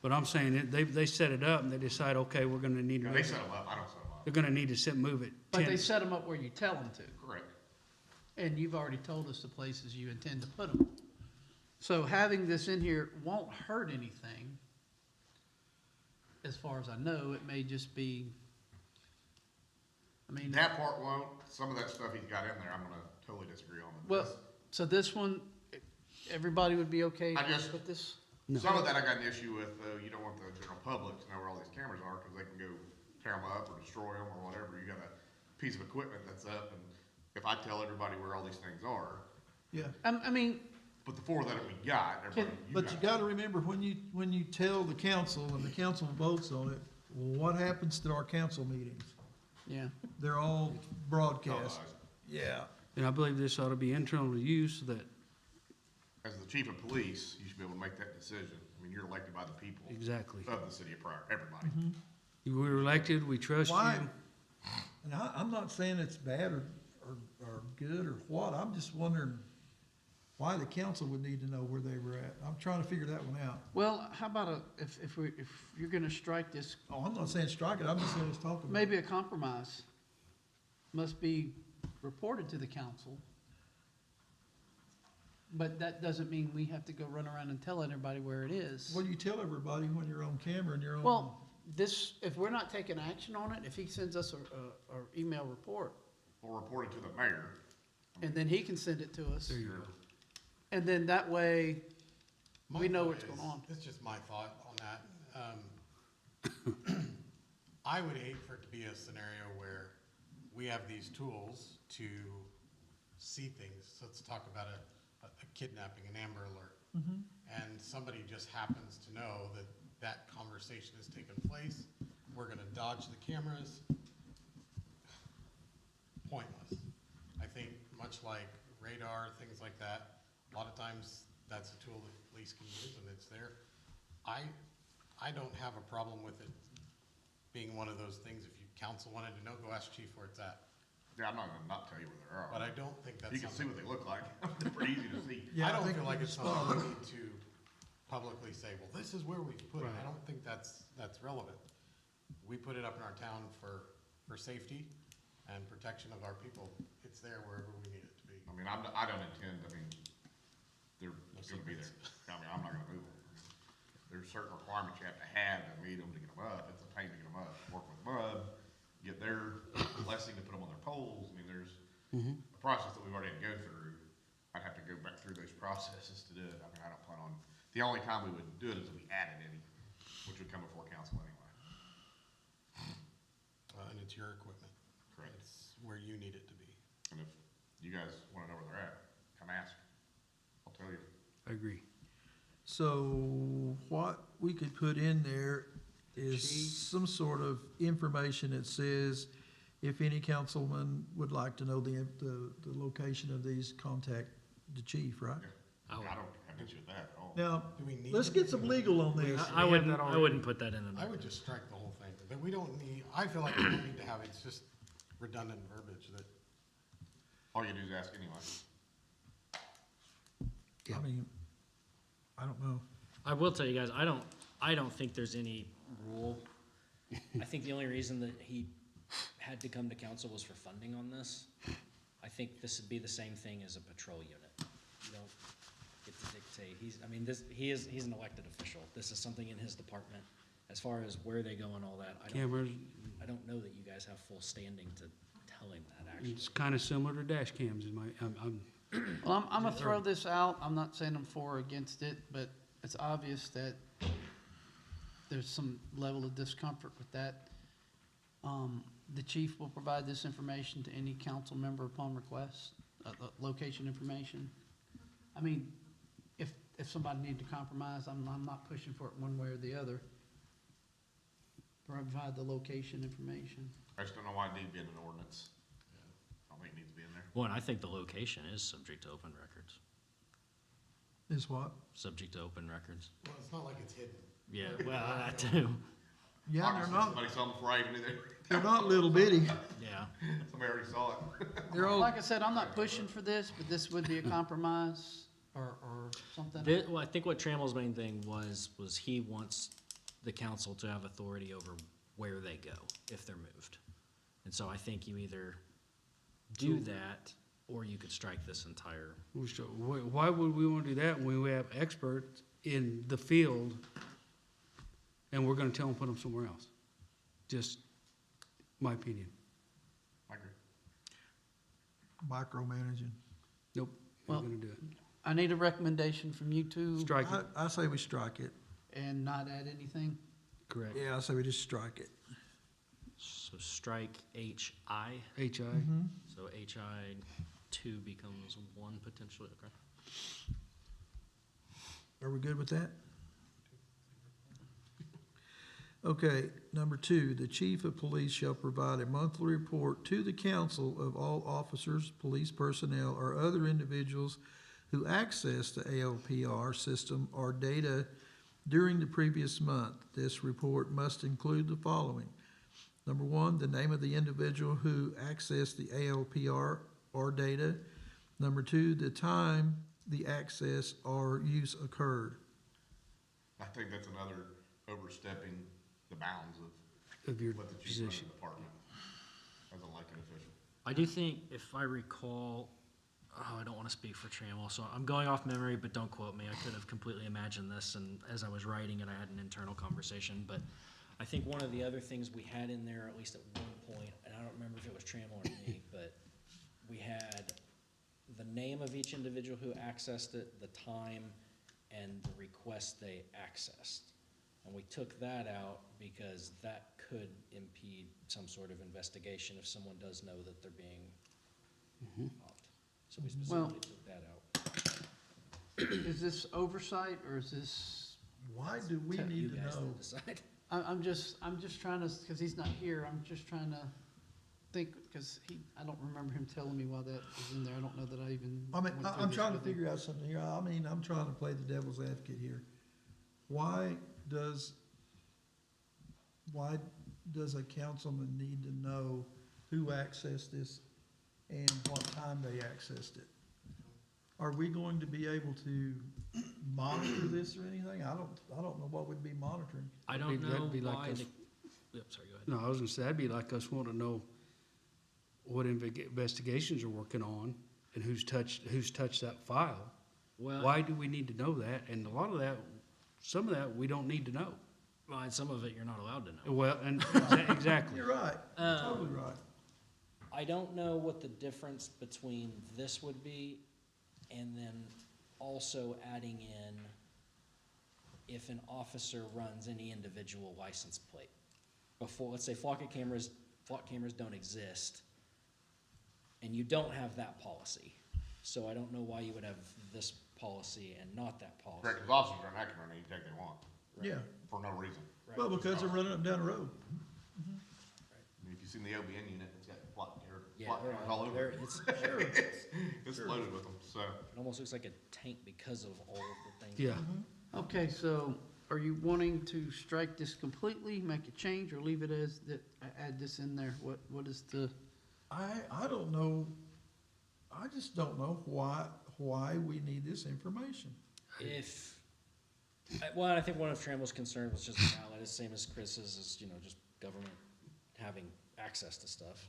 but I'm saying that they set it up and they decide, okay, we're gonna need to Yeah, move they it. set them up, I don't set them up. They're gonna need to move it But they 10. set them up where you tell them to. Correct. And you've already told us the places you intend to put them. So having this in here won't hurt anything. As far as I know, it may just be, I mean, That part won't, some of that stuff he's got in there, I'm gonna totally disagree on. well, so this one, everybody would be okay I to just- put this? No. Some of that I got an issue with, though, you don't want the general public to know where all these cameras are, cause they can go tear them up or destroy them or whatever. You got a piece of equipment that's up, and if I tell everybody where all these things are, Yeah, I mean, but the four that we got, everybody, but you gotta remember, when you tell the council and the council votes on it, what happens to our council meetings? yeah, They're all broadcast. televised. Yeah. And I believe this ought to be internal to use so that, As the chief of police, you should be able to make that decision. I mean, you're elected by the people exactly. of the city of Pryor, everybody. We were elected, we trust Why? you. And I'm not saying it's bad or good or what, I'm just wondering, why the council would need to know where they were at. I'm trying to figure that one out. Well, how about if you're gonna strike this, Oh, I'm not saying strike it, I'm just saying let's talk about it. maybe a compromise must be reported to the council. But that doesn't mean we have to go run around and tell everybody where it is. What do you tell everybody when you're on camera and you're on? Well, this, if we're not taking action on it, if he sends us a email report, We'll report it to the mayor. and then he can send it to us, There you go. and then that way, My we know thought what's is- going on. It's just my thought on that. I would hate for it to be a scenario where we have these tools to see things. Let's talk about a kidnapping, an Amber Alert. And somebody just happens to know that that conversation has taken place. We're gonna dodge the cameras. Pointless. I think much like radar, things like that, a lot of times that's a tool that police can use and it's there. I don't have a problem with it being one of those things. If you council wanted to know, go ask chief where it's at. Yeah, I'm not gonna not tell you where they are. But I don't think that's You can see something. what they look like. They're pretty easy to see. Yeah, I don't think feel like it's spot something on. we need to publicly say, well, this is where we put it. I Right. don't think that's relevant. We put it up in our town for safety and protection of our people. It's there wherever we need it to be. I mean, I don't intend, I mean, they're gonna be there. I mean, I'm not gonna move them. There's certain requirements you have to meet them to get them up. It's a pain to get them up. Work with Bud, get their blessing to put them on their poles. I mean, there's a process that we've already had to go through. I'd have to go back through those processes to do it. I mean, I don't plan on, the only time we would do it is if we added any, which would come before council anyway. And it's your equipment. Correct. It's where you need it to be. And if you guys wanna know where they're at, come ask. I'll tell you. I agree. So what we could put in there is some sort of information that says, if any councilman would like to know the location of these, contact the chief, right? I don't have an issue with that at all. Now, Do we need? let's to get do some that? legal on this. I wouldn't put that in I would just strike the whole thing. That we don't need, I feel like we don't need to have, it's just redundant verbiage that, All you do is ask anyway. I mean, I don't know. I will tell you guys, I don't think there's any rule. I think the only reason that he had to come to council was for funding on this. I think this would be the same thing as a patrol unit. You don't get to dictate, he's an elected official. This is something in his department. As far as where they go and all that, Cameras, I don't know that you guys have full standing to tell him that, actually. it's kind of similar to dash cams in my, Well, I'm gonna throw this out, I'm not saying I'm for or against it, but it's obvious that there's some level of discomfort with that. The chief will provide this information to any council member upon request, location information. I mean, if somebody needed to compromise, I'm not pushing for it one way or the other. Provide the location information. I just don't know why it needs to be in an ordinance. I don't think it needs to be in there. One, I think the location is subject to open records, Is what? subject to open records. well, it's not like it's hidden. Yeah, well, that too, Yeah, they're Obviously, not, somebody saw them before I even knew they're not little bitty. yeah. somebody already saw it. They're all, Like I said, I'm not pushing for this, but this would be a compromise or something. Well, I think what Trammell's main thing was he wants the council to have authority over where they go if they're moved. And so I think you either do that, or you could strike this entire, why would we want to do that when we have experts in the field and we're going to tell them to put them somewhere else? Just my opinion. I agree. micromanaging. Nope, Well- not going to do it. I need a recommendation from you two Strike it, I say we strike it. and not add anything. correct. Yeah, I say we just strike it. so strike HI, HI, so HI 2 becomes 1 potentially, okay? Are we good with that? Okay, number 2, the chief of police shall provide a monthly report to the council of all officers, police personnel, or other individuals who access the ALPR system or data during the previous month. This report must include the following. Number 1, the name of the individual who accessed the ALPR or data. Number 2, the time the access or use occurred. I think that's another overstepping the bounds Of your of what the chief of the position. department as an elected official. I do think, if I recall, I don't want to speak for Trammell, so I'm going off memory, but don't quote me. I could have completely imagined this, and as I was writing it, I had an internal conversation. But I think one of the other things we had in there, at least at one point, and I don't remember if it was Trammell or me, but we had the name of each individual who accessed it, the time, and the request they accessed. And we took that out because that could impede some sort of investigation if someone does know that they're being popped. So we Well- specifically took that out. Is this oversight, or is this, Why do we Tell need You to guys know? then decide. I'm just trying to, because he's not here, I'm just trying to think, because I don't remember him telling me why that was in there. I don't know that I even. I mean, went through I'm this trying to with him. figure out something here. I mean, I'm trying to play the devil's advocate here. Why does a councilman need to know who accessed this and what time they accessed it? Are we going to be able to monitor this or anything? I don't know what we'd be monitoring. I don't know That'd be like why us- the, yep, sorry, go ahead. No, I was gonna say, that'd be like us wanting to know what investigations are working on and who's touched that file. Well, Why do we need to know that? And a lot of that, some of that, we don't need to know. well, and some of it you're not allowed to know. Well, and exactly. You're right, totally right. I don't know what the difference between this would be and then also adding in if an officer runs any individual license plate. Before, let's say flock cameras don't exist, and you don't have that policy. So I don't know why you would have this policy and not that policy. Correct, because officers run that camera anytime they want, Yeah, for no reason. Right. well, because they're running up and down the road. I mean, if you've seen the OBN unit, it's got flock Yeah, cameras all over. they're- it. it's, It's loaded with them, so. it almost looks like a tank because of all of the things. Yeah. Okay, so are you wanting to strike this completely, make a change, or leave it as that, add this in there? What is the, I don't know, I just don't know why we need this information. Well, I think one of Trammell's concerns was just valid, the same as Chris's, is, just government having access to stuff.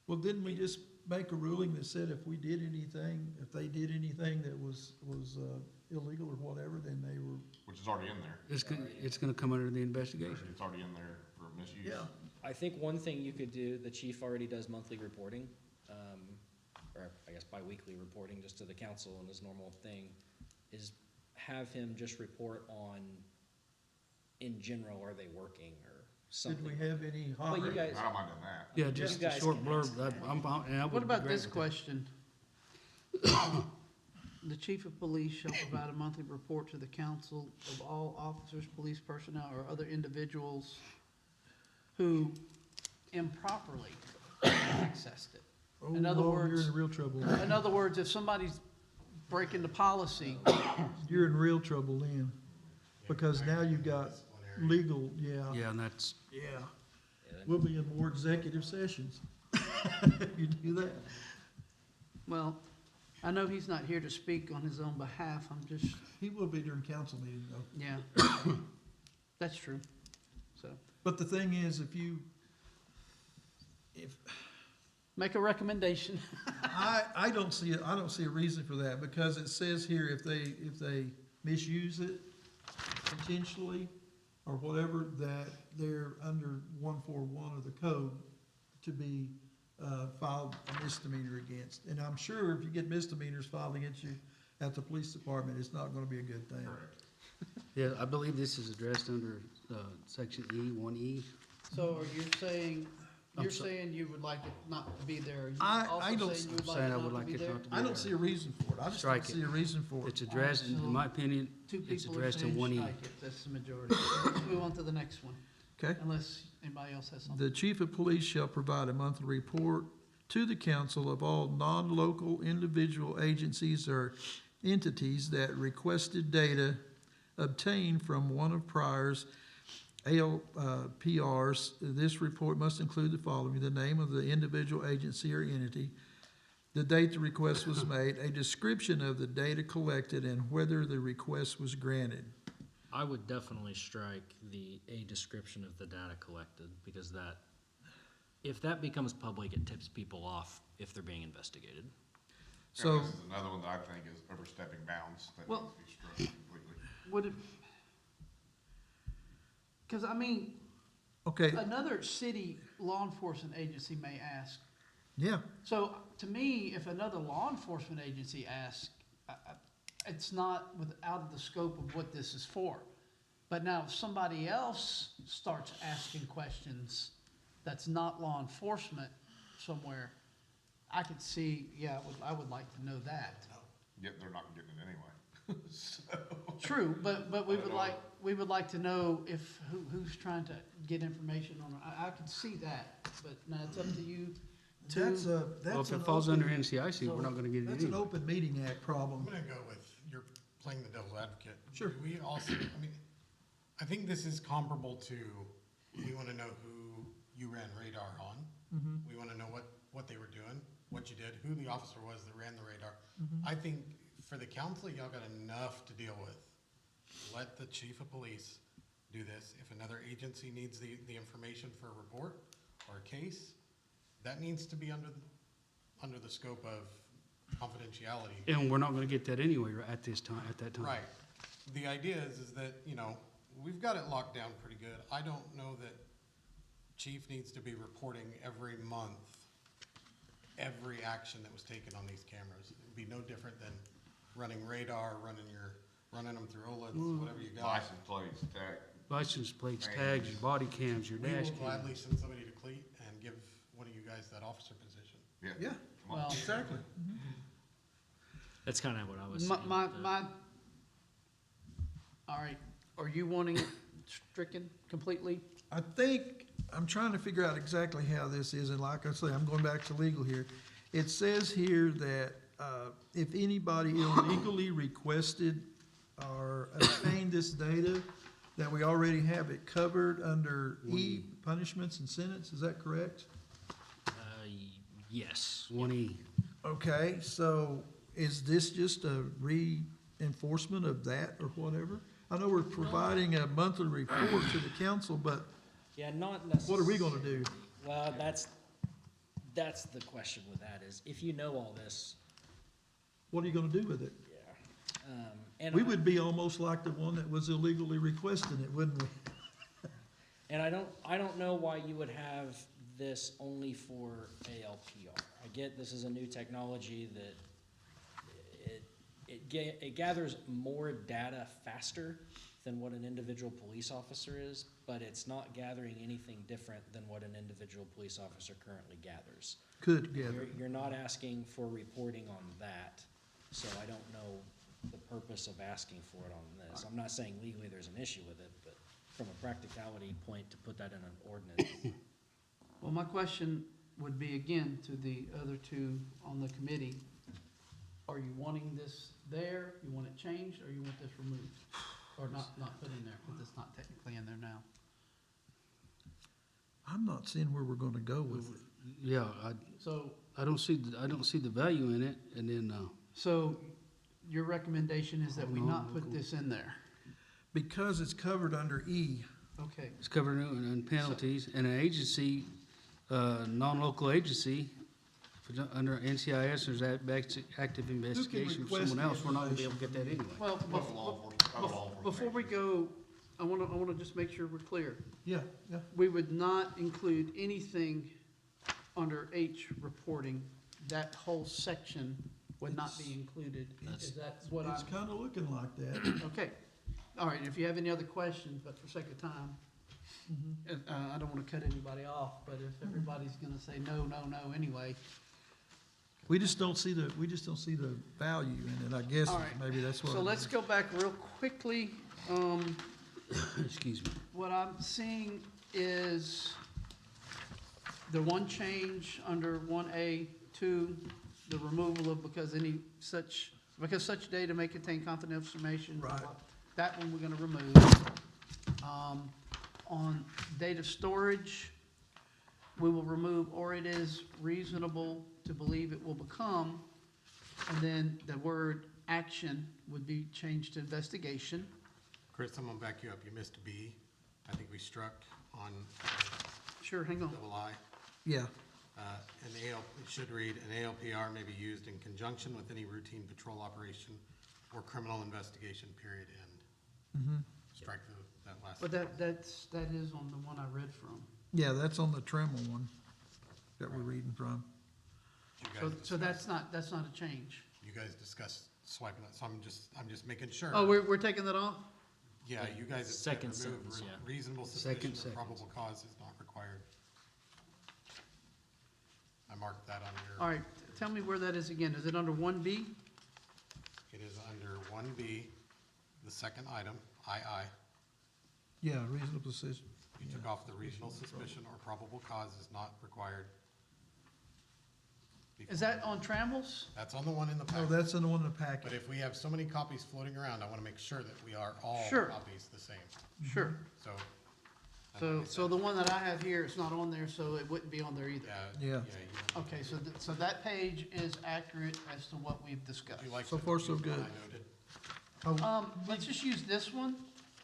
Well, didn't we just make a ruling that said if they did anything that was illegal or whatever, then they were, Which is already in there. It's gonna come under the investigation. It's already in there for misuse. yeah. I think one thing you could do, the chief already does monthly reporting, or I guess bi-weekly reporting just to the council and his normal thing, is have him just report on, in general, are they working or something. Did we have any hot Well, you rate? guys, I don't mind doing that. Yeah, just a guys short can blurb. ask that. And I would what be about great this with that. question? The chief of police shall provide a monthly report to the council of all officers, police personnel, or other individuals who improperly accessed it. Oh, In other You're words- in real trouble. In other words, if somebody's breaking the policy, You're in real trouble then, because now you've got legal, yeah. Yeah, and that's, Yeah. Yeah, We'll be in more executive sessions if you do that. well, I know he's not here to speak on his own behalf, I'm just, He will be during council meeting though. yeah. That's true, so, But the thing is, if, make a recommendation. I don't see a reason for that, because it says here if they misuse it intentionally or whatever, that they're under 141 of the code to be filed a misdemeanor against. And I'm sure if you get misdemeanors filed against you at the police department, it's not gonna be a good thing. yeah, I believe this is addressed under, section E, 1E. So are you saying, I'm you're so- saying you would like it not to be there? You I also don't- saying you would like Saying it I would not to like be it there? not to be I don't there. see a reason for it. I just don't Strike it. see a reason for it. It's addressed, Alright, so in my opinion, Two it's people are addressed in saying 1E. strike it, that's the majority. Let's move on to the next one, Okay? unless anybody else has something. The chief of police shall provide a monthly report to the council of all non-local individual agencies or entities that requested data obtained from one of Pryor's ALPRs. This report must include the following: the name of the individual agency or entity, the date the request was made, a description of the data collected, and whether the request was granted. I would definitely strike a description of the data collected, because that, if that becomes public, it tips people off if they're being investigated. So, This is another one that I think is overstepping bounds that needs Well- to be struck completely. Would it, because I mean, okay, another city law enforcement agency may ask. yeah, So to me, if another law enforcement agency asks, it's not out of the scope of what this is for. But now if somebody else starts asking questions that's not law enforcement somewhere, I could see, yeah, I would like to know that. Yet they're not getting it anyway. So, True, but we would like to know if, who's trying to get information on it. I could see that, but now it's up to you to. that's Well, that's if an it falls under open, NCIC, we're not gonna get it that's an anyway. Open Meeting Act I'm problem. gonna go with, you're playing the devil's advocate. Sure. We also, I mean, I think this is comparable to, we wanna know who you ran radar on. We wanna know what they were doing, what you did, who the officer was that ran the radar. I think for the council, y'all got enough to deal with. Let the chief of police do this. If another agency needs the information for a report or a case, that needs to be under the scope of confidentiality. And we're not gonna get that anyway at this time, at that time. Right. The idea is that, you know, we've got it locked down pretty good. I don't know that chief needs to be reporting every month every action that was taken on these cameras. It'd be no different than running radar, running them through OLEDs, whatever you got. license plates, tag, License plates, tags, your body cams, your We dash will gladly cams. send somebody to Cleat and give one of you guys that officer position. yeah. Yeah, Come on. Well, exactly. That's kind of what I was My, saying. my, but- my, all right, are you wanting it stricken completely? I think, I'm trying to figure out exactly how this is, and like I say, I'm going back to legal here. It says here that, if anybody illegally requested or obtained this data, that we already have it covered under E, punishments and sentence, is that correct? Yes. 1E. Okay, so is this just a reinforcement of that or whatever? I know we're providing a monthly report to the council, but Yeah, not necessarily. what are we gonna do? Well, that's the question with that is, if you know all this, What are you gonna do with it? yeah. And We I- would be almost like the one that was illegally requesting it, wouldn't we? And I don't know why you would have this only for ALPR. I get this is a new technology that it gathers more data faster than what an individual police officer is, but it's not gathering anything different than what an individual police officer currently gathers. Could gather. You're not asking for reporting on that, so I don't know the purpose of asking for it on this. I'm not saying legally there's an issue with it, but from a practicality point, to put that in an ordinance. Well, my question would be again to the other two on the committee. Are you wanting this there, you want it changed, or you want this removed? Or not put in there, because it's not technically in there now. I'm not seeing where we're gonna go with it. Yeah, So, I don't see the value in it, and then, so your recommendation is that we not put this in there? Because it's covered under E. Okay, it's covered in penalties, and an agency, non-local agency, under NCIS, there's that active investigation for request someone the else, we're not gonna be able to get that anyway. well, Other law enforcement- other law enforcement before we go, I wanna just make sure we're clear. Yeah, yeah. We would not include anything under H reporting. That whole section would not be included. Is that what It's I'm, kinda looking like that. okay. All right, if you have any other questions, but for sake of time, I don't wanna cut anybody off, but if everybody's gonna say no, no, no anyway. We just don't see the value in it, I guess, All right. maybe that's what. So let's go back real quickly. Excuse me. What I'm seeing is the one change under 1A2, the removal of because such data may contain confidential information. blah, blah. Right. That one we're gonna remove. On data storage, we will remove, or it is reasonable to believe it will become, and then the word action would be changed to investigation. Chris, I'm gonna back you up. You missed a B. I think we struck on Sure, hang on. double I. Yeah, It should read, an ALPR may be used in conjunction with any routine patrol operation or criminal investigation, period, end. Strike that last. But that is on the one I read from. yeah, that's on the Tremel one that we're reading from. You So, guys so discussed- that's not a change. You guys discussed swiping that, so I'm just making sure. Oh, we're taking that off? Yeah, you guys have said Second remove sentence, yeah. reasonable Second suspicion or sentence. probable cause is not required. I marked that on your. All right, tell me where that is again. Is it under 1B? It is under 1B, the second item, II. Yeah, reasonable decision. You took off the reasonable suspicion or probable cause is not required. Is that on Trammels? That's on the one in the Oh, packet. that's in the one in the But packet. if we have so many copies floating around, I want to make sure that we are all Sure. copies the same. Sure. So. and So, like I so said, the one that I have here is not on there, so it wouldn't be on there either. Yeah. Yeah. Okay, so, so that page is accurate as to what we've discussed. Would you like So to far, so use the one good. I noted? Oh, Let's just use this one,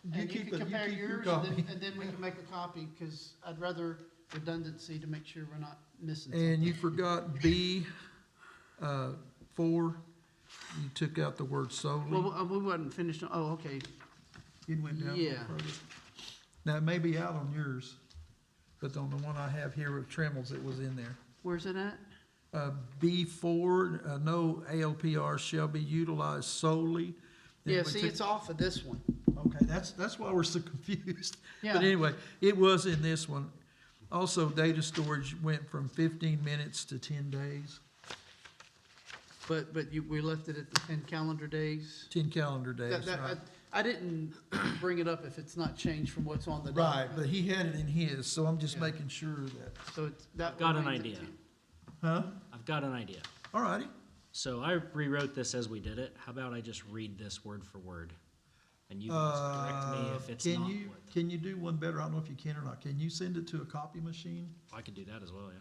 You and you keep can it- you compare keep your yours, copy. and then we can make a copy, because I'd rather redundancy to make sure we're not missing and something. you forgot B, 4, you took out the word solely. Well, we wasn't finished, oh, okay, It went down a little yeah. further. Now, it may be out on yours, but on the one I have here with Tremels, it was in there. Where's it at? B4, no ALPR shall be utilized solely. Then Yeah, we see, took- it's off of this one. Okay, that's why we're so confused. Yeah. But anyway, it was in this one. Also, data storage went from 15 minutes to 10 days, But we left it at the 10 calendar days. 10 calendar days, right? I didn't bring it up if it's not changed from what's on the Right, document. but he had it in his, so I'm just Yeah. making sure that, So it's, that. Got an remains at idea. 10. huh? I've got an idea. All righty. So I rewrote this as we did it. How about I just read this word for word? And you guys correct me if it's Can not you, what. can you do one better? I don't know if you can or not. Can you send it to a copy machine? I could do that as well, yeah.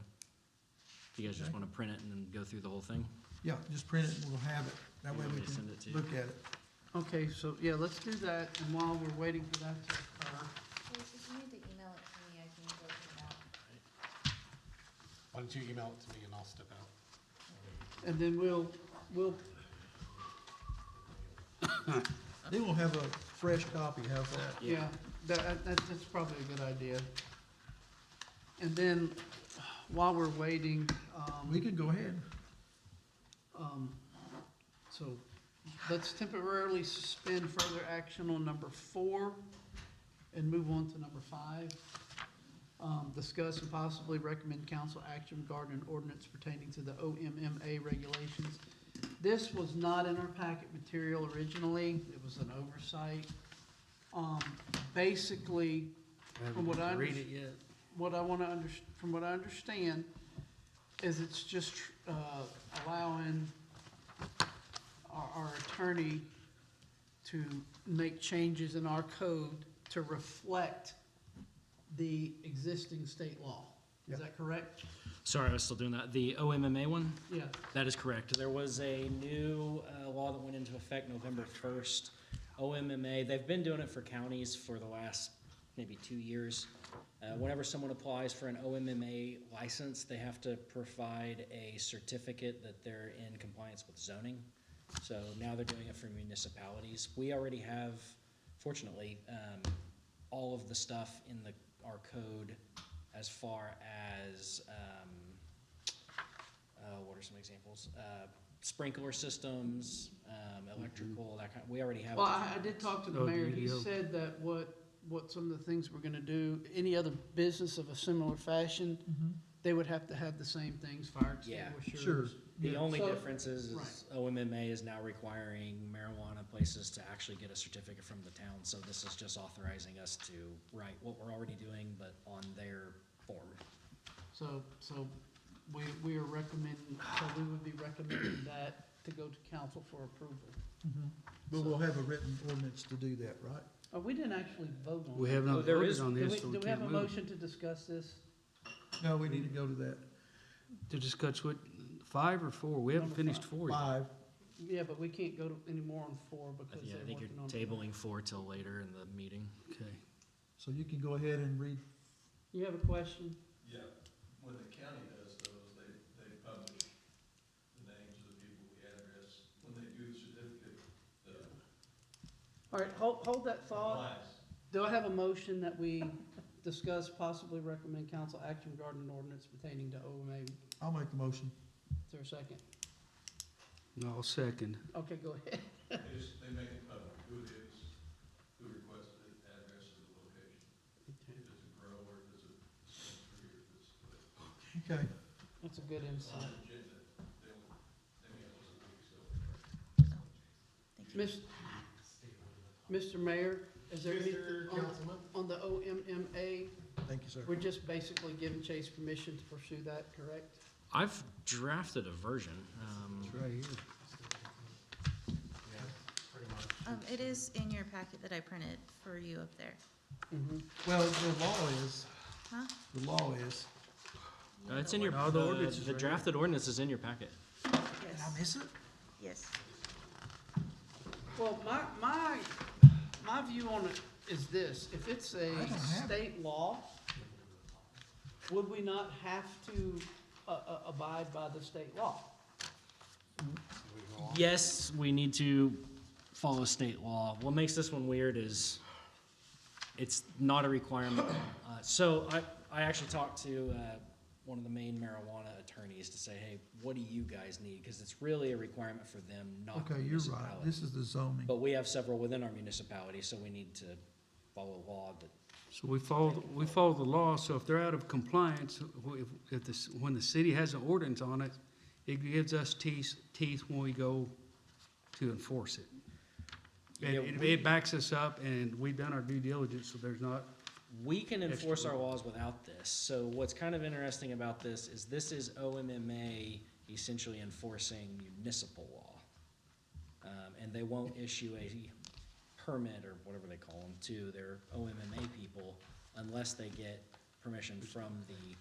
If you guys just Okay. want to print it and then go through the whole thing? Yeah, just print it and we'll have it. That You way want we me to can send it to you? look at it. Okay, so, yeah, let's do that, and while we're waiting for that to occur, If you need to email it to me, I can go through that. Why don't you email it to me and I'll step out? and then we'll, Then we'll have a fresh copy, how's that? yeah, that's probably a good idea. And then, while we're waiting, We can go ahead. so, let's temporarily suspend further action on number 4 and move on to number 5. Discuss and possibly recommend council action regarding an ordinance pertaining to the OMMA regulations. This was not in our packet material originally, it was an oversight. Basically, from what I Read it yet? what I want to from what I understand, is it's just allowing our attorney to make changes in our code to reflect the existing state law. Is Yep. that correct? Sorry, I was still doing that. The OMMA one? Yeah. That is correct. There was a new law that went into effect November 1st. OMMA, they've been doing it for counties for the last maybe 2 years. Whenever someone applies for an OMMA license, they have to provide a certificate that they're in compliance with zoning. So now they're doing it for municipalities. We already have, fortunately, all of the stuff in our code as far as, what are some examples? Sprinkler systems, electrical, that kind, we already have. Well, I did talk to the Oh, mayor, he UDO. said that what some of the things we're gonna do, any other business of a similar fashion, they would have to have the same things, fire Yeah. extinguishers. Sure. The Yeah. only So- difference is OMMA is now requiring marijuana places to actually get a certificate from the town, so this is just authorizing us to write what we're already doing, but on their form. So we are recommending, so we would be recommending that to go to council for approval. But we'll have a written ordinance to do that, right? We didn't actually vote on that. We have Oh, not there voted is- on Do this, so we we have can't a move. motion to discuss this? No, we need to go to that. To discuss what, 5 or 4? We haven't Number finished 5. 4 yet. 5. Yeah, but we can't go to any more on 4 because Yeah, they're I think you're working on. tabling 4 till later in the meeting. Okay. So you can go ahead and read. You have a question? Yeah, when the county does those, they publish the names of the people, the address, when they do the certificate, the All right, hold that thought. class. Do I have a motion that we discuss, possibly recommend council action regarding an ordinance pertaining to OMA? Is I'll make the motion. there a second? No, I'll second. Okay, go ahead. They make it public, who it is, who requested it, address of the location, if it's a grow or if it's a dispensary or if it's split. Okay. That's a good It's on insight. the agenda, they may have those a week, so. Mr. Mayor, is there anything on the OMMA? Thank you, sir. We're just basically giving Chase permission to pursue that, correct? I've drafted a version. It's right here. It is in your packet that I printed for you up there. Mm-hmm. Well, the law is, Huh? the law is. It's in your, No, the ordinance is the right drafted ordinance is in your packet. Did Yes, I miss it? yes. Well, my view on it is this: if it's a I don't have it. state law, would we not have to abide by the state law? Yes, we need to follow state law. What makes this one weird is it's not a requirement. So I actually talked to one of the main marijuana attorneys to say, hey, what do you guys need? Because it's really a requirement for them, not the Okay, you're right. municipality. This is the zoning. But we have several within our municipality, so we need to follow law that So we follow the law, so if they're out of compliance, when the city has an ordinance on it, it gives us teeth when we go to enforce it. Yeah, It backs us up, and we've done our due diligence, so there's not, we can enforce our laws without this. So what's kind of interesting about this is OMMA essentially enforcing municipal law. And they won't issue a permit or whatever they call them to their OMMA people unless they get permission from the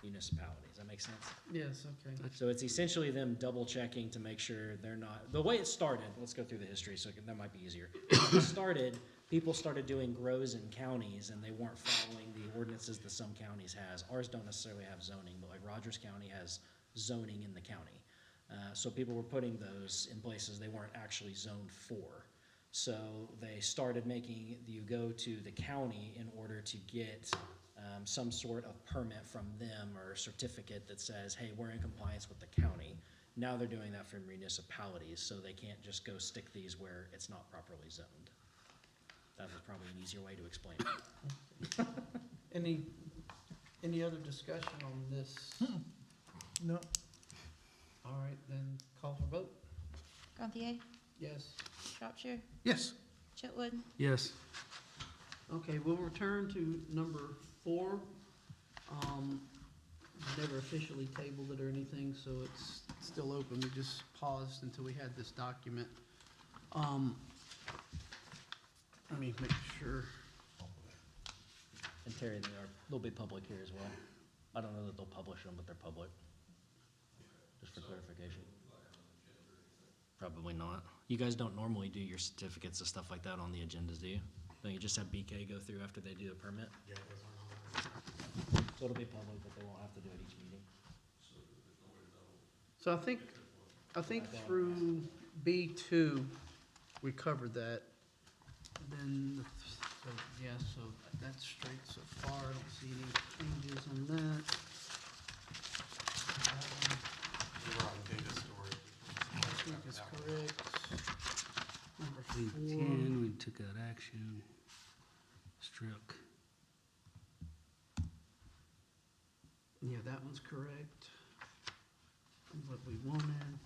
municipality. Does that make sense? Yes, okay. So it's essentially them double checking to make sure they're not, the way it started, let's go through the history so that might be easier. When it started, people started doing grows in counties and they weren't following the ordinances that some counties has. Ours don't necessarily have zoning, but like Rogers County has zoning in the county. So people were putting those in places they weren't actually zoned for. So they started making you go to the county in order to get some sort of permit from them or certificate that says, hey, we're in compliance with the county. Now they're doing that for municipalities, so they can't just go stick these where it's not properly zoned. That was probably an easier way to explain it. Any other discussion on this? No. All right, then call for vote. Gantier, Yes. Shropshire, Yes. Chitwood, yes. Okay, we'll return to number 4. Never officially tabled it or anything, so it's still open. We just paused until we had this document. Let me make sure. And Terry, they'll be public here as well. I don't know that they'll publish them, but they're public. Just for clarification. Probably not. You guys don't normally do your certificates and stuff like that on the agendas, do you? Don't you just have BK go through after they do the permit? Yeah, those aren't on So it'll be public, but they won't have to do it each meeting. So I think through B2, we covered that. Then, so that's straight so far. I don't see any changes on that. We were on data storage. I think is correct. Number 4. 10, we took out action, struck. Yeah, that one's correct. What we wanted.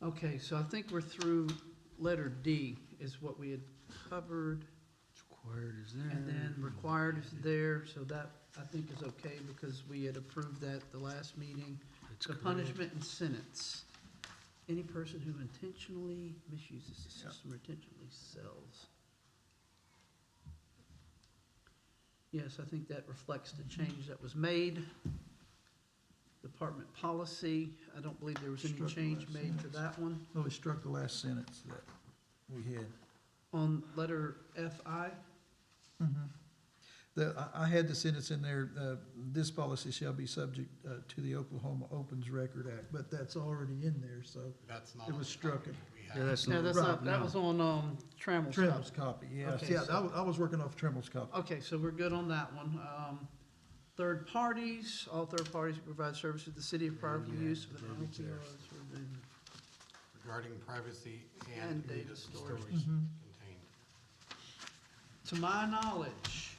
Okay, so I think we're through letter D is what we had covered. Required is there. And then required is there, so that I think is okay because we had approved that the last meeting. That's The correct. punishment and sentence. Any person who intentionally misuses the system or intentionally sells. Yes, I think that reflects the change that was made. Department policy, I don't believe there was any Struck the change last made to sentence. that one. Oh, we struck the last sentence that we had. On letter FI, I had the sentence in there, this policy shall be subject to the Oklahoma Opens Record Act, but that's already in there, so That's not. it on was the struck. copy we have. Yeah, that's no, not. that's Right, not, that no. was on, Trammell's Tremble's copy. copy, yes, Okay, yeah, so- I was working off Tremble's copy. Okay, so we're good on that one. Third parties, all third parties who provide services to the city of Pryor for the use of an LPRs within Regarding privacy and and data data storage. storage Mhm. contained. To my knowledge,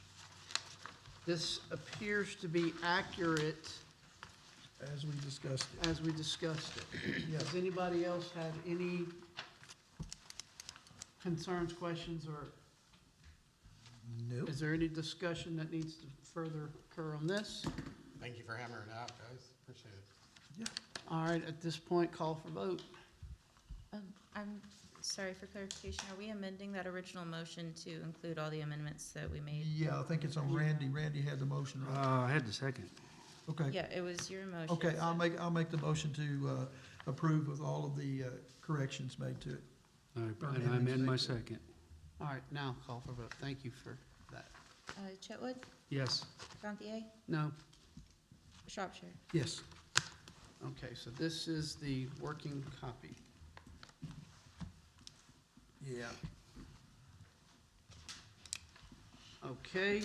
this appears to be accurate As we discussed it. as we discussed it. Yeah. Does anybody else have any concerns, questions, or Nope. is there any discussion that needs to further occur on this? Thank you for hammering it out, guys. Appreciate it. All right, at this point, call for vote. I'm sorry for clarification, are we amending that original motion to include all the amendments that we made? Yeah, I think it's on Randy. Randy had the motion, right? I had the second. Okay. Yeah, it was your motion. Okay, so- I'll make the motion to approve with all of the corrections made to it. And I amend my second. All right, now call for vote. Thank you for that. Chetwood, Yes. Gantier, No? Shropshire. Yes. Okay, so this is the working copy. Yeah. Okay.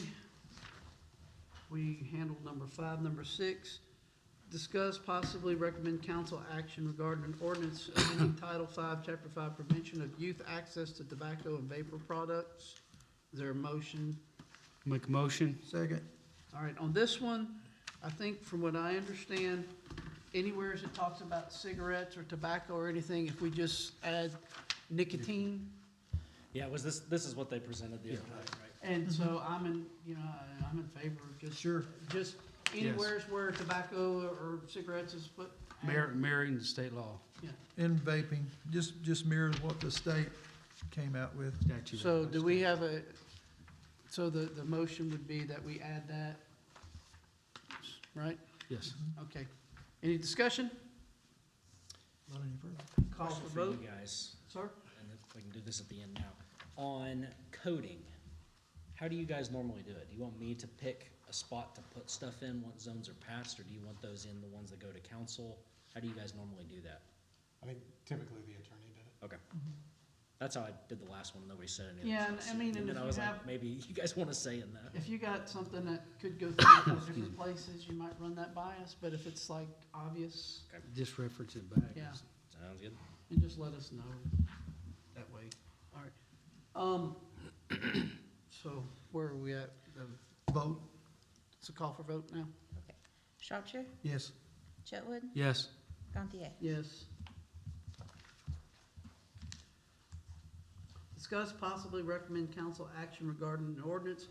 We handled number 5. Number 6, discuss possibly recommend council action regarding an ordinance amending Title 5, Chapter 5, Prevention of Youth Access to Tobacco and Vapor Products. Is there a motion? Make a motion? Second. All right, on this one, I think from what I understand, anywhere as it talks about cigarettes or tobacco or anything, if we just add nicotine, Yeah, this is what they presented the other night, right? and so I'm in, I'm in favor of just. Sure. Just anywheres where tobacco or cigarettes is put. Marrying the state law. Yeah. And vaping, just mirrors what the state came out with. Statute. So do we have so the motion would be that we add that, right? Yes. Okay. Any discussion? Not any further. Call Question for for you vote, guys, sir? and if we can do this at the end now. On coding, how do you guys normally do it? Do you want me to pick a spot to put stuff in once zones are passed, or do you want those in the ones that go to council? How do you guys normally do that? I think typically the attorney did it. Okay. That's how I did the last one, nobody said anything. Yeah, so and I said- mean, and And then if I you was have- like, maybe you guys wanna say in that. If you got something that could go through different places, you might run that by us, but if it's like obvious, Just reference it back. yeah, Sounds good. and just let us know that way. All right. So where are we at? Vote, It's a call for vote now? Okay. Shropshire, yes. Chetwood, Yes. Gantier. Yes. Discuss possibly recommend council action regarding an ordinance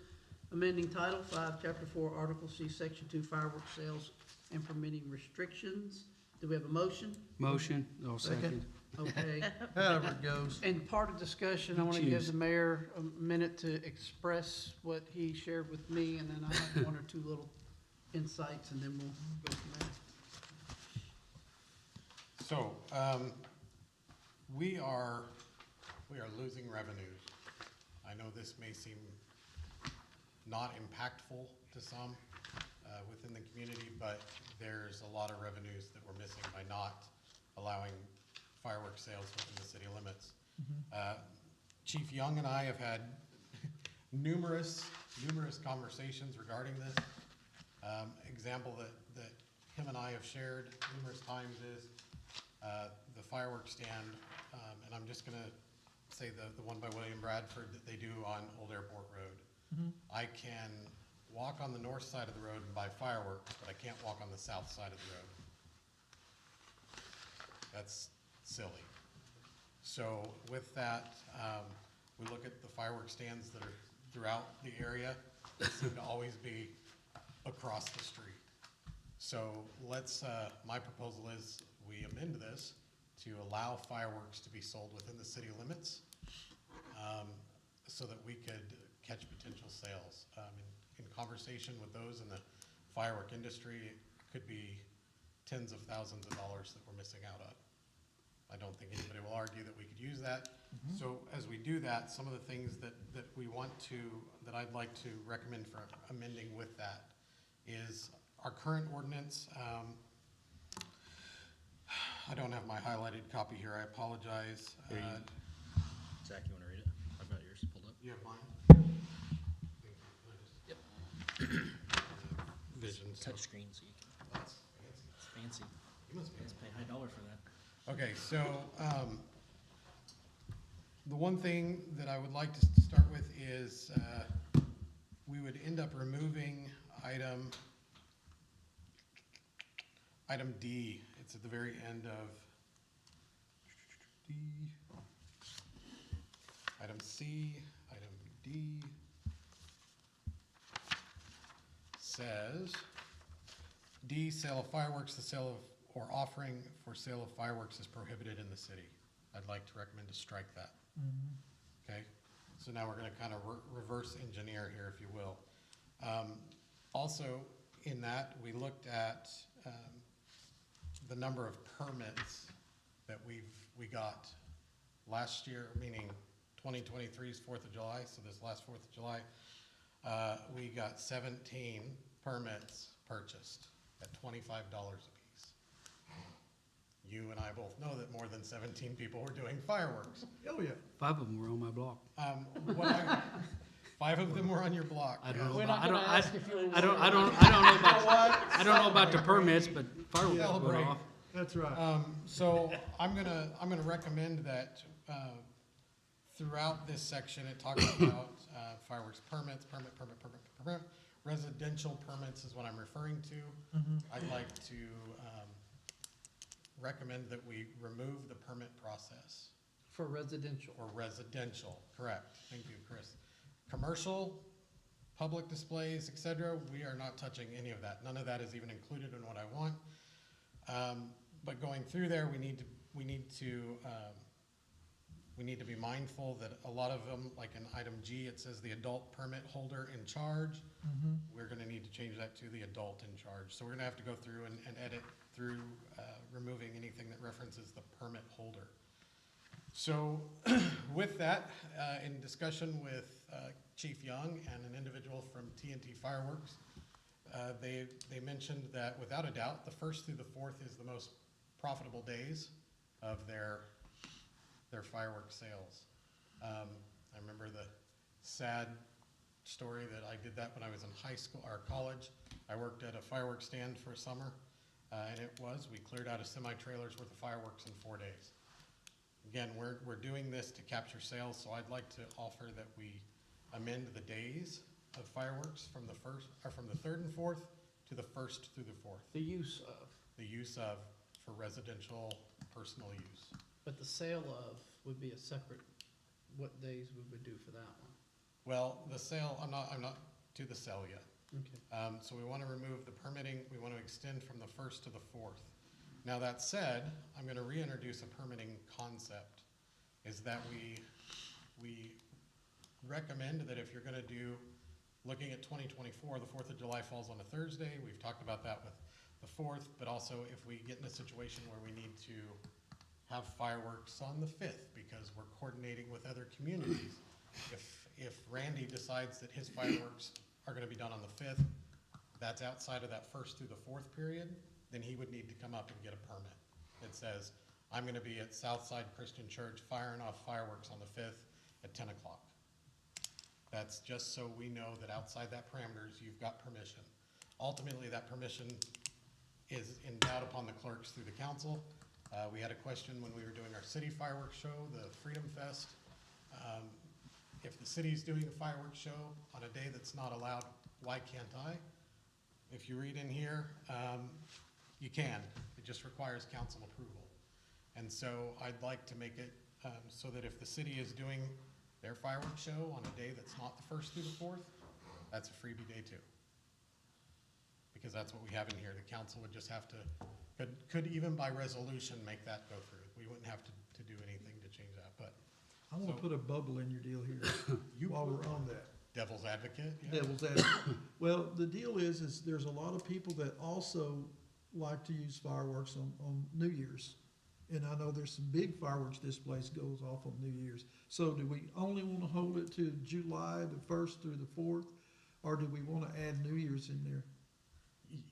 amending Title 5, Chapter 4, Article C, Section 2, fireworks sales and permitting restrictions. Do we have a motion? Motion, I'll Second. second. Okay. However it goes. And part of discussion, I want to give Choose. the mayor a minute to express what he shared with me, and then I have one or two little insights, and then we'll go from there. So, we are losing revenues. I know this may seem not impactful to some, within the community, but there's a lot of revenues that we're missing by not allowing fireworks sales within the city limits. Chief Young and I have had numerous conversations regarding this. Example that him and I have shared numerous times is the fireworks stand, and I'm just gonna say the one by William Bradford that they do on Old Airport Road. I can walk on the north side of the road and buy fireworks, but I can't walk on the south side of the road. That's silly. So with that, we look at the fireworks stands that are throughout the area, they seem to always be across the street. So let's, my proposal is we amend this to allow fireworks to be sold within the city limits, so that we could catch potential sales. In conversation with those in the firework industry, it could be tens of thousands of dollars that we're missing out on. I don't think anybody will argue that we could use that. So as we do that, some of the things that we want to, that I'd like to recommend for amending with that is our current ordinance. I don't have my highlighted copy here, I apologize. Zach, you wanna read it? I've got yours pulled up. You have mine? Yep. Vision. so- Touch screen, so you can, That's fancy. it's fancy. You must be. Let's pay high dollar for that. Okay, so, the one thing that I would like to start with is, we would end up removing item D. It's at the very end of D. Item C, item D says, D, sale of fireworks, the sale of, or offering for sale of fireworks is prohibited in the city. I'd like to recommend to strike that. Okay, so now we're gonna kind of reverse engineer here, if you will. Also, in that, we looked at, the number of permits that we got last year, meaning 2023's 4th of July, so this last 4th of July, we got 17 permits purchased at $25 a piece. You and I both know that more than 17 people were doing fireworks. Oh, yeah. 5 of them were on my block. What 5 of them were on your block. I don't know We're about, not I don't, gonna I, ask if you were. I don't know about, I don't know about the permits, but fireworks went Celebrate. off. That's right. So I'm gonna recommend that, throughout this section, it talks about, fireworks permits, permit. Residential permits is what I'm referring to. I'd like to, recommend that we remove the permit process. For residential. Or residential, correct. Thank you, Chris. Commercial, public displays, et cetera, we are not touching any of that. None of that is even included in what I want. But going through there, we need to be mindful that a lot of them, like in item G, it says the adult permit holder in charge. We're gonna need to change that to the adult in charge. So we're gonna have to go through and edit through, removing anything that references the permit holder. So with that, in discussion with Chief Young and an individual from TNT Fireworks, they mentioned that without a doubt, the 1st through the 4th is the most profitable days of their fireworks sales. I remember the sad story that I did that when I was in high school or college. I worked at a fireworks stand for a summer, and we cleared out a semi-trailer's worth of fireworks in 4 days. Again, we're doing this to capture sales, so I'd like to offer that we amend the days of fireworks from the 3rd and 4th to the 1st through the 4th. The use of, The use of for residential personal use. but the sale of would be a separate, what days we would do for that one? Well, the sale, I'm not to the sale yet. Okay. So we want to remove the permitting, we want to extend from the 1st to the 4th. Now that said, I'm going to reintroduce a permitting concept, is that we recommend that if you're going to do, looking at 2024, the 4th of July falls on a Thursday, we've talked about that with the 4th, but also if we get in a situation where we need to have fireworks on the 5th because we're coordinating with other communities. If Randy decides that his fireworks are gonna be done on the 5th, that's outside of that 1st through the 4th period, then he would need to come up and get a permit. It says, I'm gonna be at Southside Christian Church firing off fireworks on the 5th at 10 o'clock. That's just so we know that outside that parameters, you've got permission. Ultimately, that permission is endowed upon the clerks through the council. We had a question when we were doing our city fireworks show, the Freedom Fest. If the city's doing a fireworks show on a day that's not allowed, why can't I? If you read in here, you can. It just requires council approval. And so I'd like to make it so that if the city is doing their fireworks show on a day that's not the 1st through the 4th, that's a freebie day too. Because that's what we have in here. The council would just have to, could even by resolution make that go through. have to do anything to change that, but I wanna So- put a bubble in your deal here you while put we're on that. devil's advocate, yeah. Devil's advocate. Well, the deal is there's a lot of people that also like to use fireworks on New Year's. And I know there's some big fireworks displays goes off on New Year's. So do we only wanna hold it to July the 1st through the 4th? Or do we wanna add New Year's in there?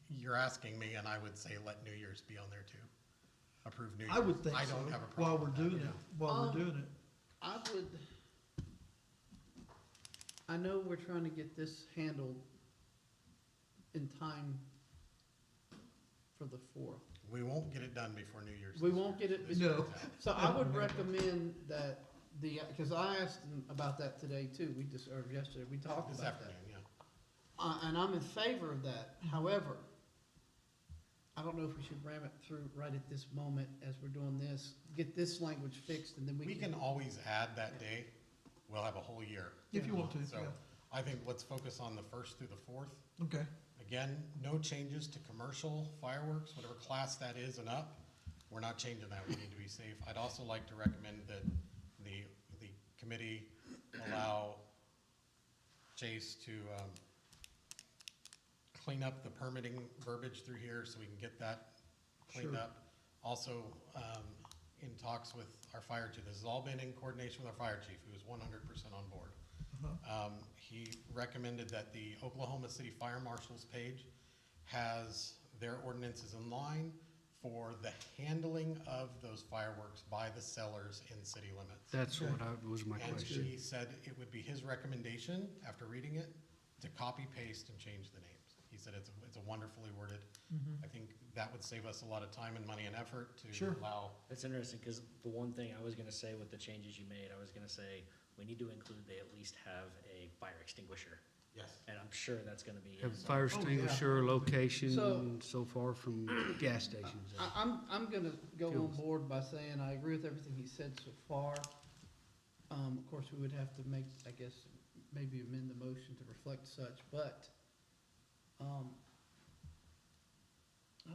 You're asking me, and I would say let New Year's be on there too. Approve New Year's. I would think I so, don't have a while problem we're with that, doing yeah. it, while we're Um, doing it. I would, I know we're trying to get this handled in time for the 4th. We won't get it done before New Year's. We this won't year. get it This No. year's out. So I would recommend that because I asked them about that today too, or yesterday, we talked This about that. afternoon, yeah. And I'm in favor of that. However, I don't know if we should ram it through right at this moment as we're doing this, get this language fixed, and then We can always add that day. We'll have a whole year. If you want to, So yeah. I think let's focus on the 1st through the 4th. Okay, Again, no changes to commercial fireworks, whatever class that is and up. We're not changing that. We need to be safe. I'd also like to recommend that the committee allow Chase to clean up the permitting verbiage through here so we can get that cleaned Sure. up. Also, in talks with our fire chief, this has all been in coordination with our fire chief, who is 100% on board. He recommended that the Oklahoma City Fire Marshal's page has their ordinances in line for the handling of those fireworks by the sellers in city limits. That's Okay. what was my And question. he said it would be his recommendation, after reading it, to copy, paste, and change the names. He said it's a wonderfully worded. I think that would save us a lot of time and money and effort to Sure. allow. It's interesting, because the one thing I was gonna say with the changes you made, I was gonna say, we need to include they at least have a fire extinguisher. Yes. And I'm sure that's gonna be. Have in fire there. extinguisher location So- so far from gas stations. I'm gonna go on Fuels. board by saying I agree with everything he said so far. Of course, we would have to make, I guess, maybe amend the motion to reflect such, but,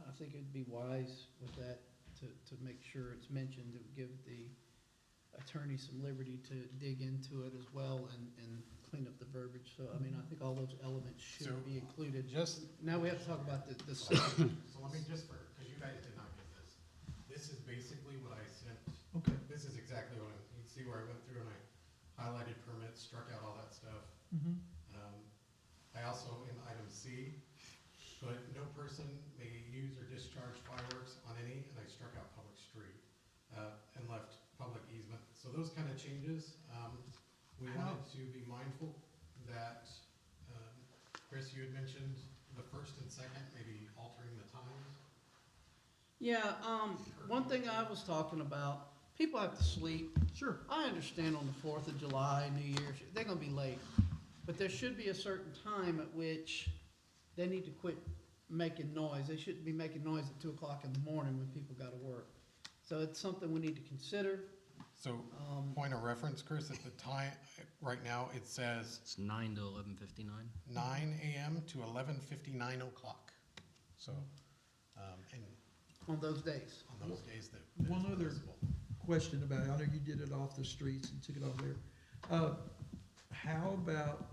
I think it'd be wise with that to make sure it's mentioned, to give the attorney some liberty to dig into it as well and clean up the verbiage. So, I mean, I think all those elements So, should be included. Just, Now we have to talk about the so let me just, because you guys did not get this. This is basically what I sent. okay. This is exactly what you can see where I went through and I highlighted permits, struck out all that stuff. Mm-hmm. I also, in item C, put no person may use or discharge fireworks on any, and I struck out public street, and left public easement. So those kind of changes, we wanted to be mindful that, Chris, you had mentioned the 1st and 2nd, maybe altering the times. Yeah, one thing I was talking about, people have to sleep. Sure. I understand on the 4th of July, New Year's, they're gonna be late. But there should be a certain time at which they need to quit making noise. They shouldn't be making noise at 2 o'clock in the morning when people gotta work. So it's something we need to consider. So, point of reference, Chris, at the time, right now, it says It's 9 to 11:59. 9 AM to 11:59 o'clock. So, and On those days. on those days that. One it's other- visible. Question about it. I know you did it off the streets and took it off there. How about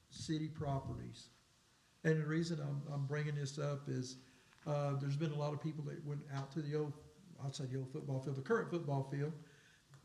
city properties? And the reason I'm bringing this up is, there's been a lot of people that went out to the old, outside the old football field, the current football field,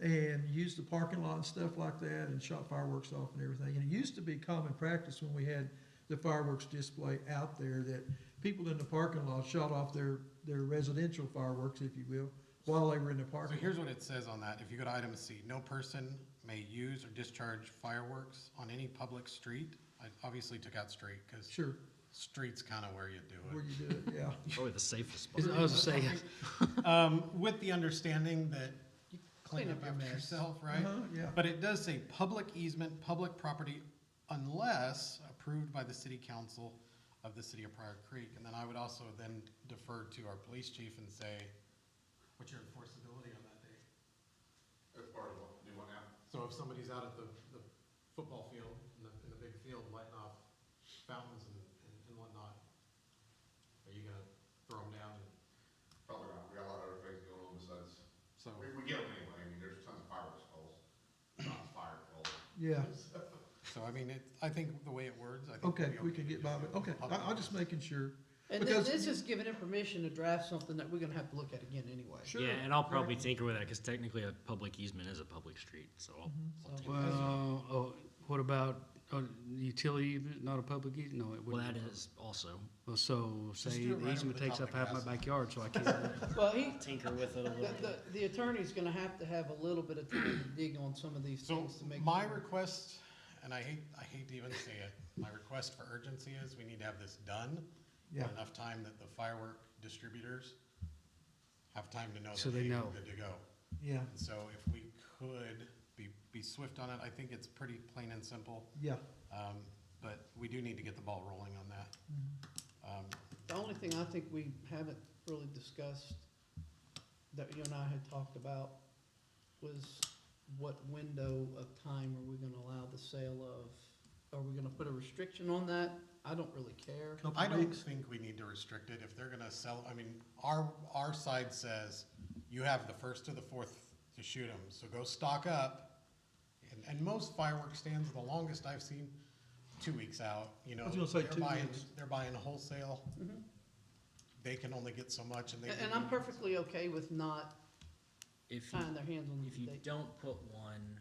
and used the parking lot and stuff like that and shot fireworks off and everything. And it used to be common practice when we had the fireworks display out there that people in the parking lot shot off their residential fireworks, if you will, while they were in the So parking lot. here's what it says on that. If you go to item C, no person may use or discharge fireworks on any public street. I obviously took out street because Sure, street's kind of where you do where it. you do it, yeah. Probably the safest spot. I was gonna say, With the understanding that you clean Clean up up your after mess. yourself, right? Uh-huh, yeah. But it does say public easement, public property, unless approved by the city council of the city of Pryor Creek. And then I would also then defer to our police chief and say, what's your enforceability on that day? As far as what, do what now? So if somebody's out at the football field, in the big field, lighting off fountains and whatnot, are you gonna throw them down and? Probably not, we got a lot of other things going on besides So, We get them anyway, I mean, there's tons of fireworks calls, not fire calls. Yeah, so I mean, I think the way it words, I think. okay, we'll be we okay can to get by just with, go okay, with public I'm just notice. making sure. And Because this is giving him permission to draft something that we're gonna have to look at again anyway. Sure. Yeah, and I'll probably tinker with that, because technically a public easement is a public street, so I'll tinker. Well, oh, what about, utility easement, not a public easement? No, it Well, wouldn't. that is also, Well, so Just say do it the right easement over the takes top up of half my grass. backyard, so I can't. Well, he, tinker with it a little bit. the attorney's gonna have a little bit of time to dig on some of these So things to make. my sure. request, and I hate to even say it, my request for urgency is we need to have this done. Yeah. in enough time that the firework distributors have time to know So that they hey, know. we're good to go. Yeah, And so if we could be swift on it, I think it's pretty plain and simple. yeah. But we do need to get the ball rolling on that. The only thing I think we haven't really discussed, that you and I had talked about, was what window of time are we gonna allow the sale of? Are we gonna put a restriction on that? I don't really care. Couple I don't weeks. think we need to restrict it. If they're gonna sell, I mean, our side says you have the 1st to the 4th to shoot them, so go stock up. And most fireworks stands, the longest I've seen, 2 weeks out, you know. I was gonna say they're 2 buying- weeks. They're buying wholesale. Mhm. They can only get so much and they. And I'm perfectly okay with not If you, tying their hands on the if you date. don't put one,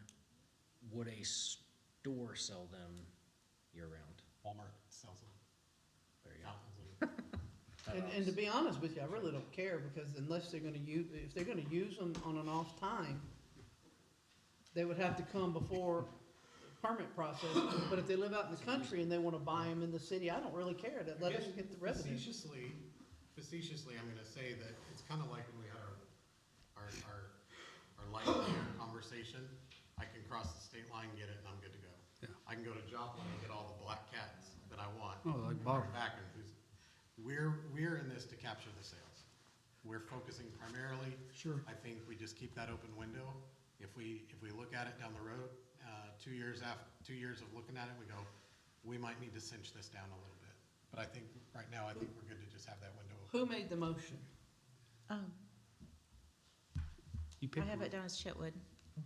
would a store sell them year-round? Walmart sells them. There you go. Thousands. And to be honest with you, I really don't care, because unless they're gonna if they're gonna use them on an off time, they would have to come before the permit process. But if they live out in the country and they wanna buy them in the city, I don't really care, to let them get the revenue. Facetiously, I'm gonna say that it's kinda like when we had our light beer conversation. I can cross the state line, get it, and I'm good to go. Yeah. I can go to Joplin and get all the black cats that I want. Oh, like and Bar- bring it back and we're in this to capture the sales. We're focusing primarily. Sure. I think we just keep that open window. If we look at it down the road, 2 years of looking at it, we go, we might need to cinch this down a little bit. But I think, right now, I think we're good to just have that window open. Who made the motion? You I pick have one. it down as Chitwood.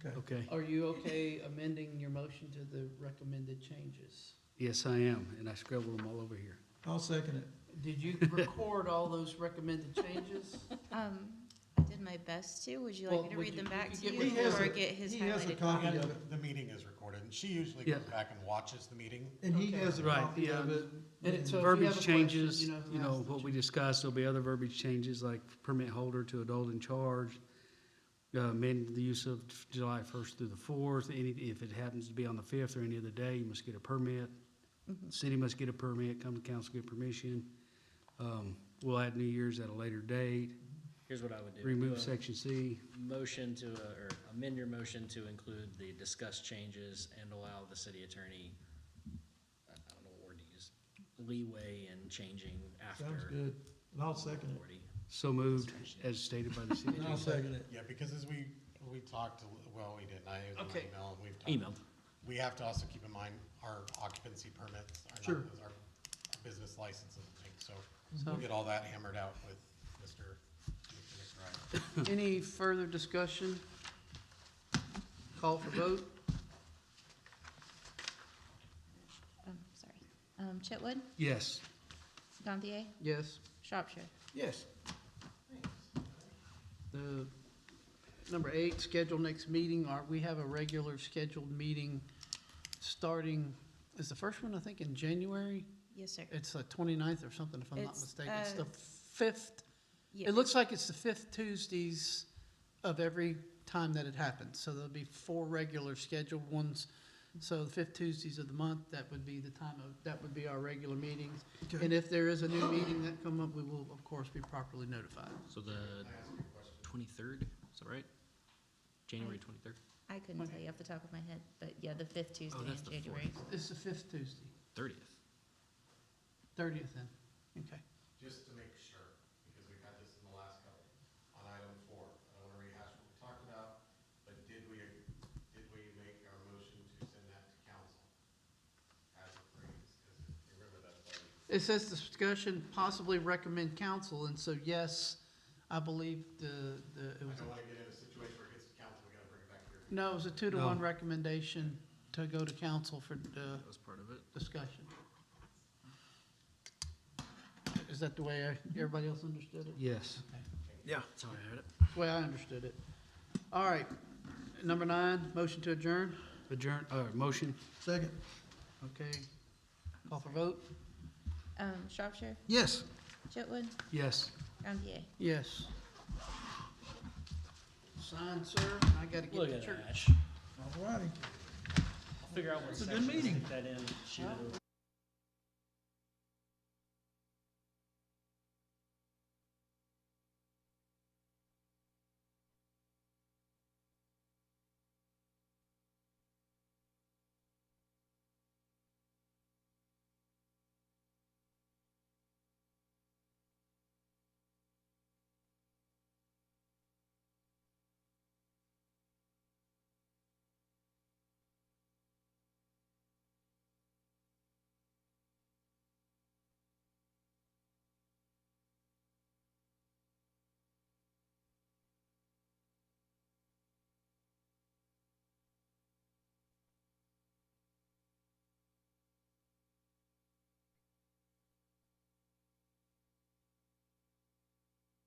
Okay. Okay, Are you okay amending your motion to the recommended changes? yes, I am, and I scribbled them all over here. I'll second it. Did you record all those recommended changes? I did my best to. Would you like Well, me to would read you- them back you to get you, what he has or a- get his he has a highlighted copy copy? of it. The meeting is recorded, and she usually Yeah. goes back and watches the meeting. And he Okay. has a Right, copy of yeah. it. And it's so if you have Verbiage a question, changes, you know who you know, has to what we change. discussed, there'll be other verbiage changes, like permit holder to adult in charge, amend the use of July 1st through the 4th, if it happens to be on the 5th or any other day, you must get a permit. City must get a permit, come to council, get permission. We'll add New Year's at a later date, Here's what I would do. remove Do a section C. Motion to, or amend your motion to include the discussed changes and allow the city attorney, I don't know what word to use, leeway in changing after. Sounds good. And I'll second it. authority. So moved, as stated by the city. And I'll second it. Yeah, because as we talked, well, we didn't, it was an Okay. email, and we've talked. Emailed. We have to also keep in mind our occupancy permits, Sure. our business licenses and things, so we'll get all that hammered out with Mr. McBride. Any further discussion? Call for vote? Sorry. Chitwood, Yes. Gantier, Yes. Shropshire. Yes. The, number 8, schedule next meeting. We have a regular scheduled meeting starting, is the first one, I think, in January? Yes, sir. It's the 29th or something, if I'm not It's, mistaken. It's the 5th. Yeah. It looks like it's the 5th Tuesdays of every time that it happens. So there'll be 4 regular scheduled ones. So the 5th Tuesdays of the month, that would be that would be our regular meetings. Okay. And if there is a new meeting that come up, we will, of course, be properly notified. So the 23rd, is that right? January 23rd? I couldn't tell you off the top of my head, but yeah, the 5th Tuesday that's in the January. It's the 5th Tuesday, 30th. 30th then. Okay. Just to make sure, because we've had this in the last couple, on item 4, I don't wanna rehash what we talked about, but did we make our motion to send that to council as a phrase? Because remember that's already. It says discussion possibly recommend council, and so yes, I believe it I was, don't wanna get in a situation No, it was a 2-to-1 recommendation to go to council for the That was part of it. discussion. Is that the way everybody else understood it? Yes. That's how I heard it. That's the way I understood it. All right, number 9, motion to adjourn. Adjourn, motion? Second. Okay, call for vote? Shropshire, Yes. Chitwood, Yes. Gantier. Yes. Sign, sir, I gotta get Look to at church. that. All righty. I'll figure out what It's a good section to meeting. stick that in, shoot it over.